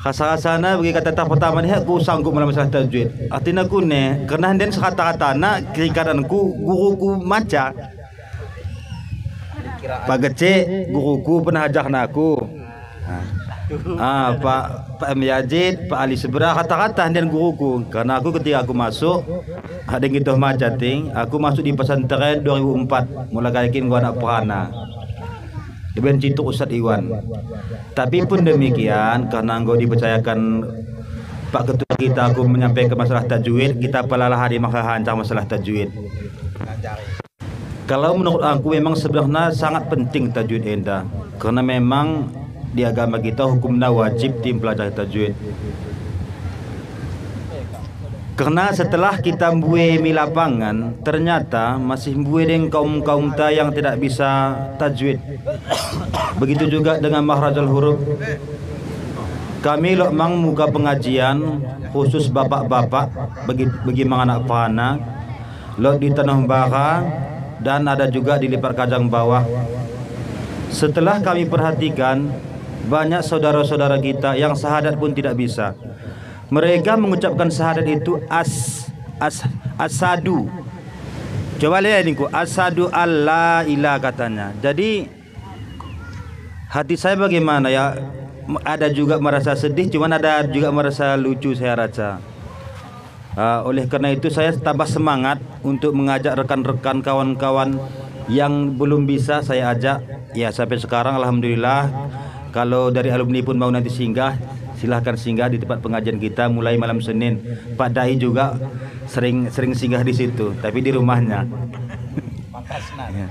Khasa-khasana bagi kata pertama ni aku sanggup dalam masalah tajwid. Artinya aku ne karena henden sekata-kata na kirikadanku guruku maca. Pagece guruku pernah ajar aku. Pak M. Yazid, Pak Ali Sebera kata-kata dan guruku. Karena aku ketika aku masuk ada gitu macating, aku masuk di pesantren 2004, mulai kalikin gua anak perana. Dengan citu Ustadz Iwan. Tapi pun demikian, karena gua dipercayakan Pak Ketua kita, aku menyampaikan masalah tajwid, kita pelalah hari maka hancang masalah tajwid. Kalau menurut aku memang sebenarnya sangat penting tajwid enda, karena memang di agama kita hukumnya wajib tim pelajari tajwid. Karena setelah kita mbue mi lapangan, ternyata masih mbue dengan kaum-kaum ta yang tidak bisa tajwid. Begitu juga dengan makhrajul huruf. Kami mang muka pengajian khusus bapak-bapak bagi anak pana, lo di Tanah Bara dan ada juga di Lipar Kajang Bawah. Setelah kami perhatikan, banyak saudara-saudara kita yang syahadat pun tidak bisa. Mereka mengucapkan syahadat itu asadu. Coba lihat niku, asadu alla ilah katanya. Jadi hati saya bagaimana ya? Ada juga merasa sedih, cuman ada juga merasa lucu saya rasa. Oleh karena itu saya tambah semangat untuk mengajak rekan-rekan kawan-kawan yang belum bisa saya ajak. Ya sampai sekarang alhamdulillah, kalau dari alumni pun mau nanti singgah, silahkan singgah di tempat pengajian kita mulai malam Senin. Pak Dai juga sering singgah di situ, tapi di rumahnya. Ya.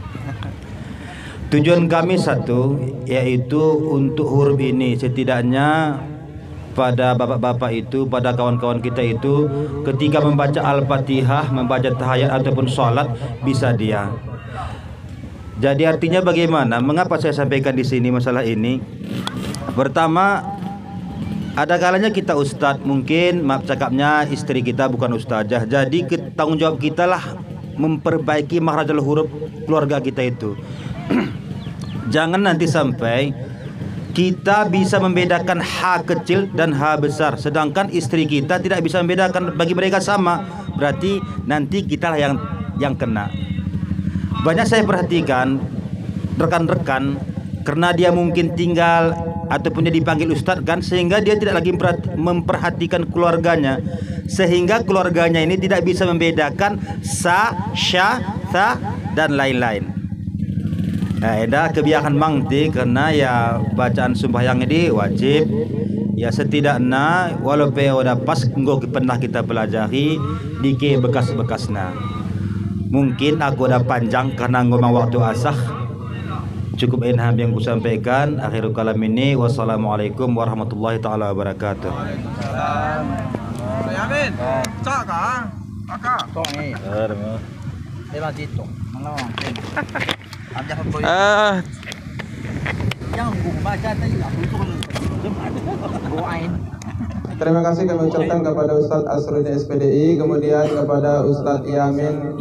Tujuan kami satu, yaitu untuk huruf ini setidaknya pada bapak-bapak itu, pada kawan-kawan kita itu, ketika membaca Al-Fatihah, membaca tahiyat ataupun sholat bisa dia. Jadi artinya bagaimana? Mengapa saya sampaikan di sini masalah ini? Pertama, ada kalanya kita ustadz, mungkin maaf cakapnya istri kita bukan ustazah. Jadi tanggung jawab kita lah memperbaiki makhrajul huruf keluarga kita itu. Jangan nanti sampai kita bisa membedakan H kecil dan H besar, sedangkan istri kita tidak bisa membedakan, bagi mereka sama. Berarti nanti kita lah yang kena. Banyak saya perhatikan rekan-rekan, karena dia mungkin tinggal ataupun dia dipanggil ustadz kan, sehingga dia tidak lagi memperhatikan keluarganya, sehingga keluarganya ini tidak bisa membedakan sa, sya, tha dan lain-lain. Nah, ada kebiasaan mangti karena ya bacaan sembahyang ini wajib. Ya setidaknya walaupun udah pas nggak pernah kita pelajari dike bekas-bekasnya. Mungkin aku udah panjang karena ngomong waktu asah. Cukup enham yang ku sampaikan. Akhirul kalam ini, wassalamualaikum warahmatullahi taala wabarakatuh. Amin. Cak kah? Kakak. Kok ni? Dia gitu. Mana? Terima kasih kami ucapkan kepada Ustadz Asruni SPDI, kemudian kepada Ustadz Yamin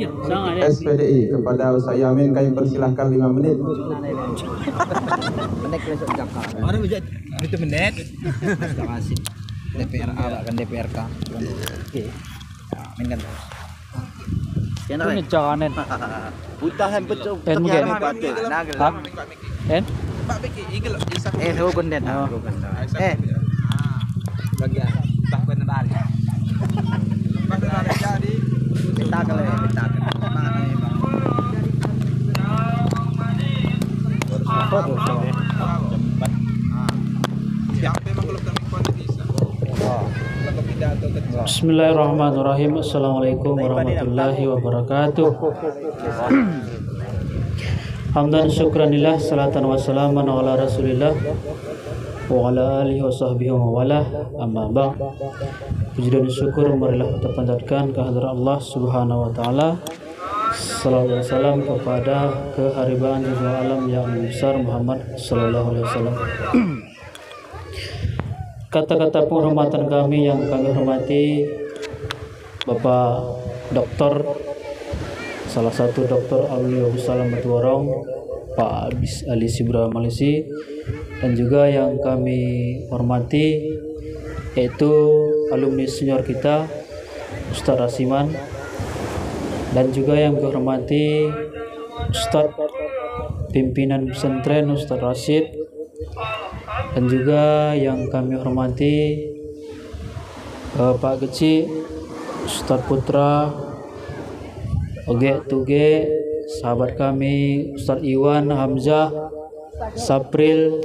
SPDI. Kepada Ustadz Yamin kami persilahkan 5 menit. Orang bisa itu menit. Terima kasih. DPR A akan DPRK. Oke. Mainkan terus. Ini jangan Putahan betul. mungkin. Saya konten. Bagian tak benar. Jadi kita kalau kita mana nih bang? Bismillahirrahmanirrahim. Assalamualaikum warahmatullahi wabarakatuh. Hamdan syukranillah, salatan wassalaman ala rasulillah wa ala alihi wa sahbihi wa wala, amma ba'd. Puji dan syukur marilah kita panjatkan kehadirat Allah Subhanahu wa taala. Salawat dan salam kepada keharibaan junjungan alam yang besar Muhammad sallallahu alaihi wasallam. Kata-kata penghormatan kami yang kami hormati Bapak Doktor, salah satu Doktor Alwi Salam Batuwarong, Pak Ali Sebera Malaysia, dan juga yang kami hormati yaitu alumni senior kita Ustadz Rasiman, dan juga yang kami hormati Ustadz pimpinan pesantren Ustadz Rashid, dan juga yang kami hormati Pak Geci, Ustadz Putra, Oge Tuge, sahabat kami Ustadz Iwan, Hamzah, Sapril,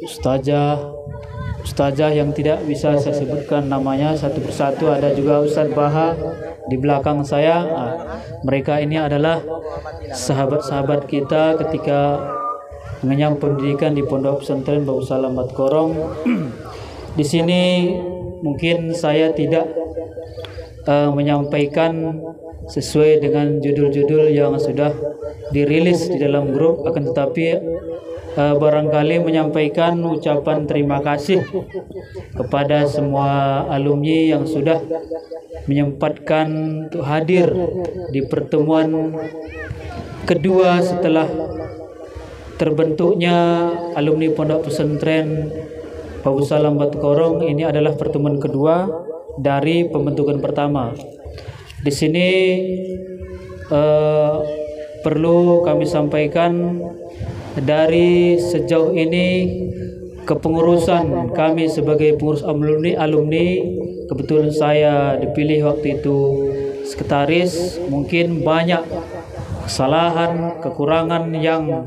Ustazah yang tidak bisa saya sebutkan namanya satu persatu, ada juga Ustadz Baha di belakang saya. Mereka ini adalah sahabat-sahabat kita ketika mengenyam pendidikan di Pondok Pesantren Babu Salam Batkorong. Di sini mungkin saya tidak menyampaikan sesuai dengan judul-judul yang sudah dirilis di dalam grup, akan tetapi barangkali menyampaikan ucapan terima kasih kepada semua alumni yang sudah menyempatkan untuk hadir di pertemuan kedua setelah terbentuknya alumni Pondok Pesantren Babu Salam Batkorong. Ini adalah pertemuan kedua dari pembentukan pertama. Di sini perlu kami sampaikan, dari sejauh ini kepengurusan kami sebagai pengurus alumni, kebetulan saya dipilih waktu itu sekretaris, mungkin banyak kesalahan, kekurangan yang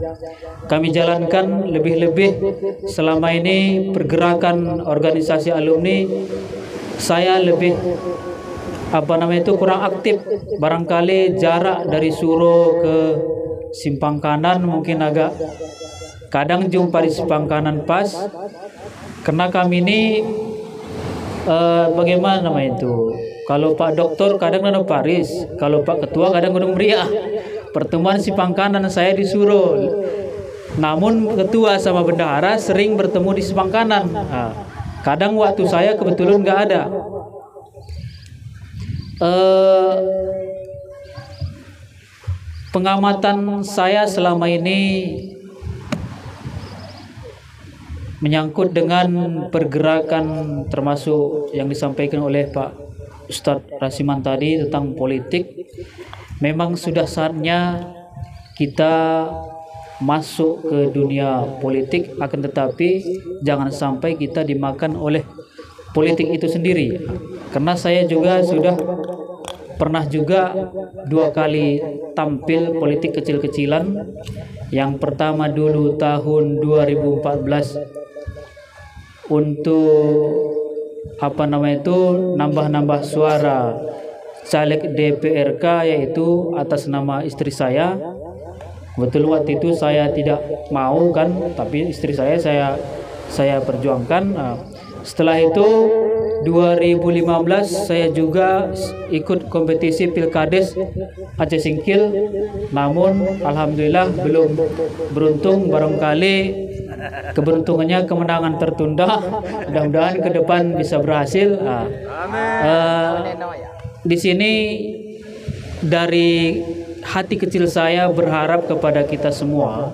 kami jalankan. Lebih-lebih selama ini pergerakan organisasi alumni saya lebih kurang aktif. Barangkali jarak dari Suro ke simpang kanan mungkin agak, kadang jumpa di simpang kanan pas, karena kami ini bagaimana namanya itu, kalau Pak Doktor kadang Gunung Paris, kalau Pak Ketua kadang Gunung Meriah. Pertemuan simpang kanan saya di Suro, namun Ketua sama Bendahara sering bertemu di simpang kanan. Kadang waktu saya kebetulan nggak ada. Pengamatan saya selama ini menyangkut dengan pergerakan, termasuk yang disampaikan oleh Pak Ustadz Rasiman tadi tentang politik. Memang sudah saatnya kita masuk ke dunia politik, akan tetapi jangan sampai kita dimakan oleh politik itu sendiri. Karena saya juga sudah pernah juga 2 kali tampil politik kecil-kecilan. Yang pertama dulu tahun 2014 untuk nambah-nambah suara caleg DPRK, yaitu atas nama istri saya. Betul waktu itu saya tidak mau kan, tapi istri saya perjuangkan. Setelah itu 2015 saya juga ikut kompetisi Pilkades Aceh Singkil, namun alhamdulillah belum beruntung. Barangkali keberuntungannya kemenangan tertunda, mudah-mudahan ke depan bisa berhasil. Di sini dari hati kecil saya berharap kepada kita semua,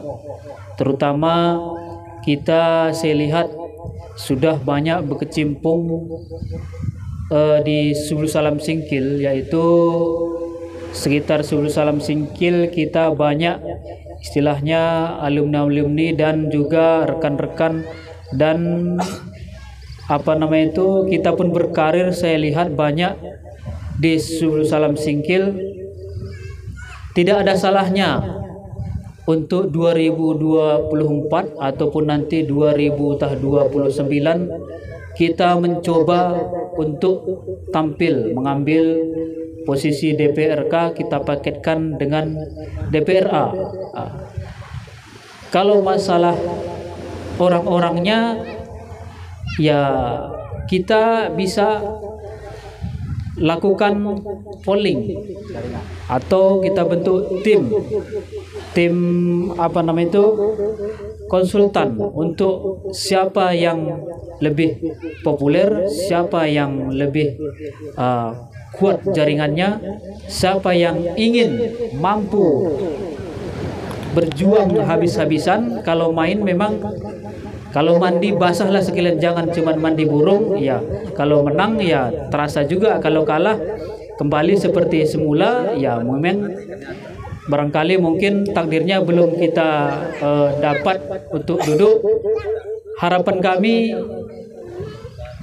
terutama kita, saya lihat sudah banyak berkecimpung di Subul Salam Singkil, yaitu sekitar Subul Salam Singkil kita banyak istilahnya alumni-alumni dan juga rekan-rekan, dan kita pun berkarir. Saya lihat banyak di Subul Salam Singkil. Tidak ada salahnya untuk 2024 ataupun nanti 2029 kita mencoba untuk tampil mengambil posisi DPRK, kita paketkan dengan DPRA. Kalau masalah orang-orangnya, ya kita bisa lakukan polling atau kita bentuk tim konsultan untuk siapa yang lebih populer, siapa yang lebih kuat jaringannya, siapa yang ingin mampu berjuang habis-habisan. Kalau main memang, kalau mandi basahlah sekalian, jangan cuma mandi burung. Ya, kalau menang ya terasa juga, kalau kalah kembali seperti semula. Ya memang barangkali mungkin takdirnya belum kita dapat untuk duduk harapan kami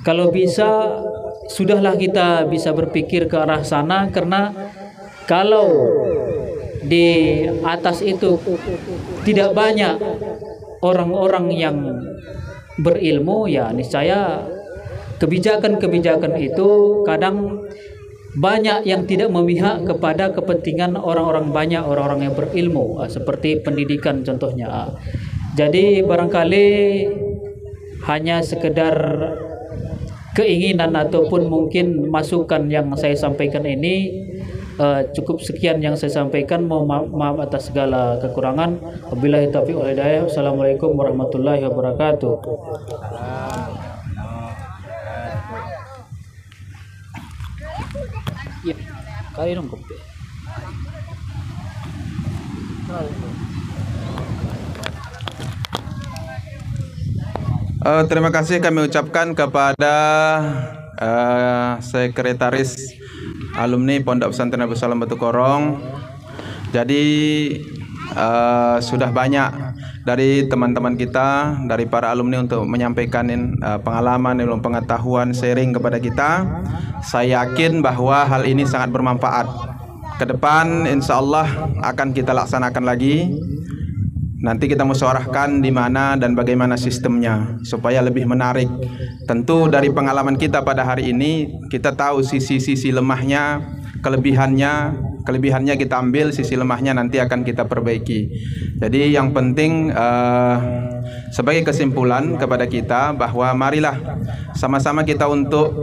kalau bisa sudahlah kita bisa berpikir ke arah sana, karena kalau di atas itu tidak banyak orang-orang yang berilmu, ya niscaya kebijakan-kebijakan itu kadang banyak yang tidak memihak kepada kepentingan orang-orang banyak, orang-orang yang berilmu, seperti pendidikan contohnya. Jadi barangkali hanya sekedar keinginan ataupun mungkin masukan yang saya sampaikan ini, cukup sekian yang saya sampaikan. Mohon maaf atas segala kekurangan. Wabillahi taufiq wal hidayah. Wassalamualaikum warahmatullahi wabarakatuh. Ya, kali dong kopi. Terima kasih kami ucapkan kepada Sekretaris Alumni Pondok Pesantren Abu Salam Batu Korong. Jadi sudah banyak dari teman-teman kita, dari para alumni untuk menyampaikan pengalaman, ilmu pengetahuan, sharing kepada kita. Saya yakin bahwa hal ini sangat bermanfaat. Ke depan insya Allah akan kita laksanakan lagi. Nanti kita musyawarahkan di mana dan bagaimana sistemnya supaya lebih menarik. Tentu dari pengalaman kita pada hari ini kita tahu sisi-sisi lemahnya, kelebihannya kita ambil, sisi lemahnya nanti akan kita perbaiki. Jadi yang penting sebagai kesimpulan kepada kita bahwa marilah sama-sama kita untuk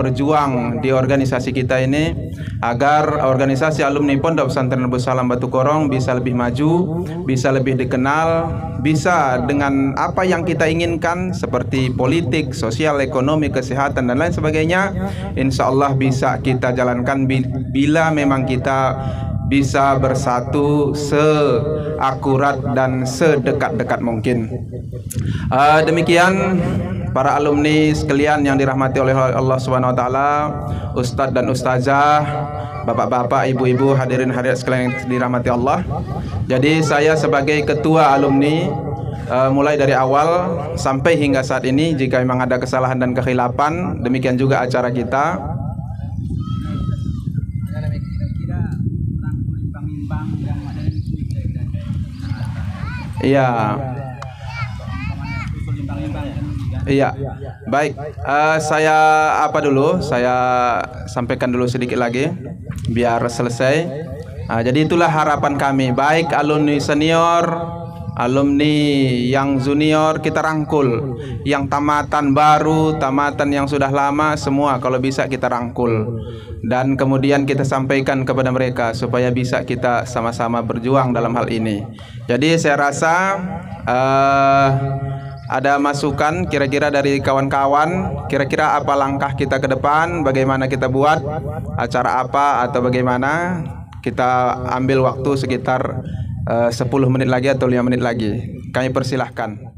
berjuang di organisasi kita ini agar organisasi alumni Pondok Pesantren Abu Salam Batu Korong bisa lebih maju, bisa lebih dikenal, bisa dengan apa yang kita inginkan seperti politik, sosial, ekonomi, kesehatan dan lain sebagainya, insya Allah bisa kita jalankan bila memang kita bisa bersatu seakurat dan sedekat-dekat mungkin. Demikian para alumni sekalian yang dirahmati oleh Allah Subhanahu wa taala, ustadz dan ustazah, bapak-bapak, ibu-ibu, hadirin hadirat sekalian yang dirahmati Allah. Jadi saya sebagai ketua alumni mulai dari awal sampai hingga saat ini, jika memang ada kesalahan dan kekhilafan, demikian juga acara kita. Iya, baik. Saya saya sampaikan dulu sedikit lagi biar selesai. Jadi itulah harapan kami, baik alumni senior, alumni yang junior, kita rangkul. Yang tamatan baru, tamatan yang sudah lama, semua kalau bisa kita rangkul. Dan kemudian kita sampaikan kepada mereka supaya bisa kita sama-sama berjuang dalam hal ini. Jadi saya rasa ada masukan kira-kira dari kawan-kawan, kira-kira apa langkah kita ke depan, bagaimana kita buat acara apa atau bagaimana. Kita ambil waktu sekitar 10 menit lagi atau 5 menit lagi. Kami persilahkan.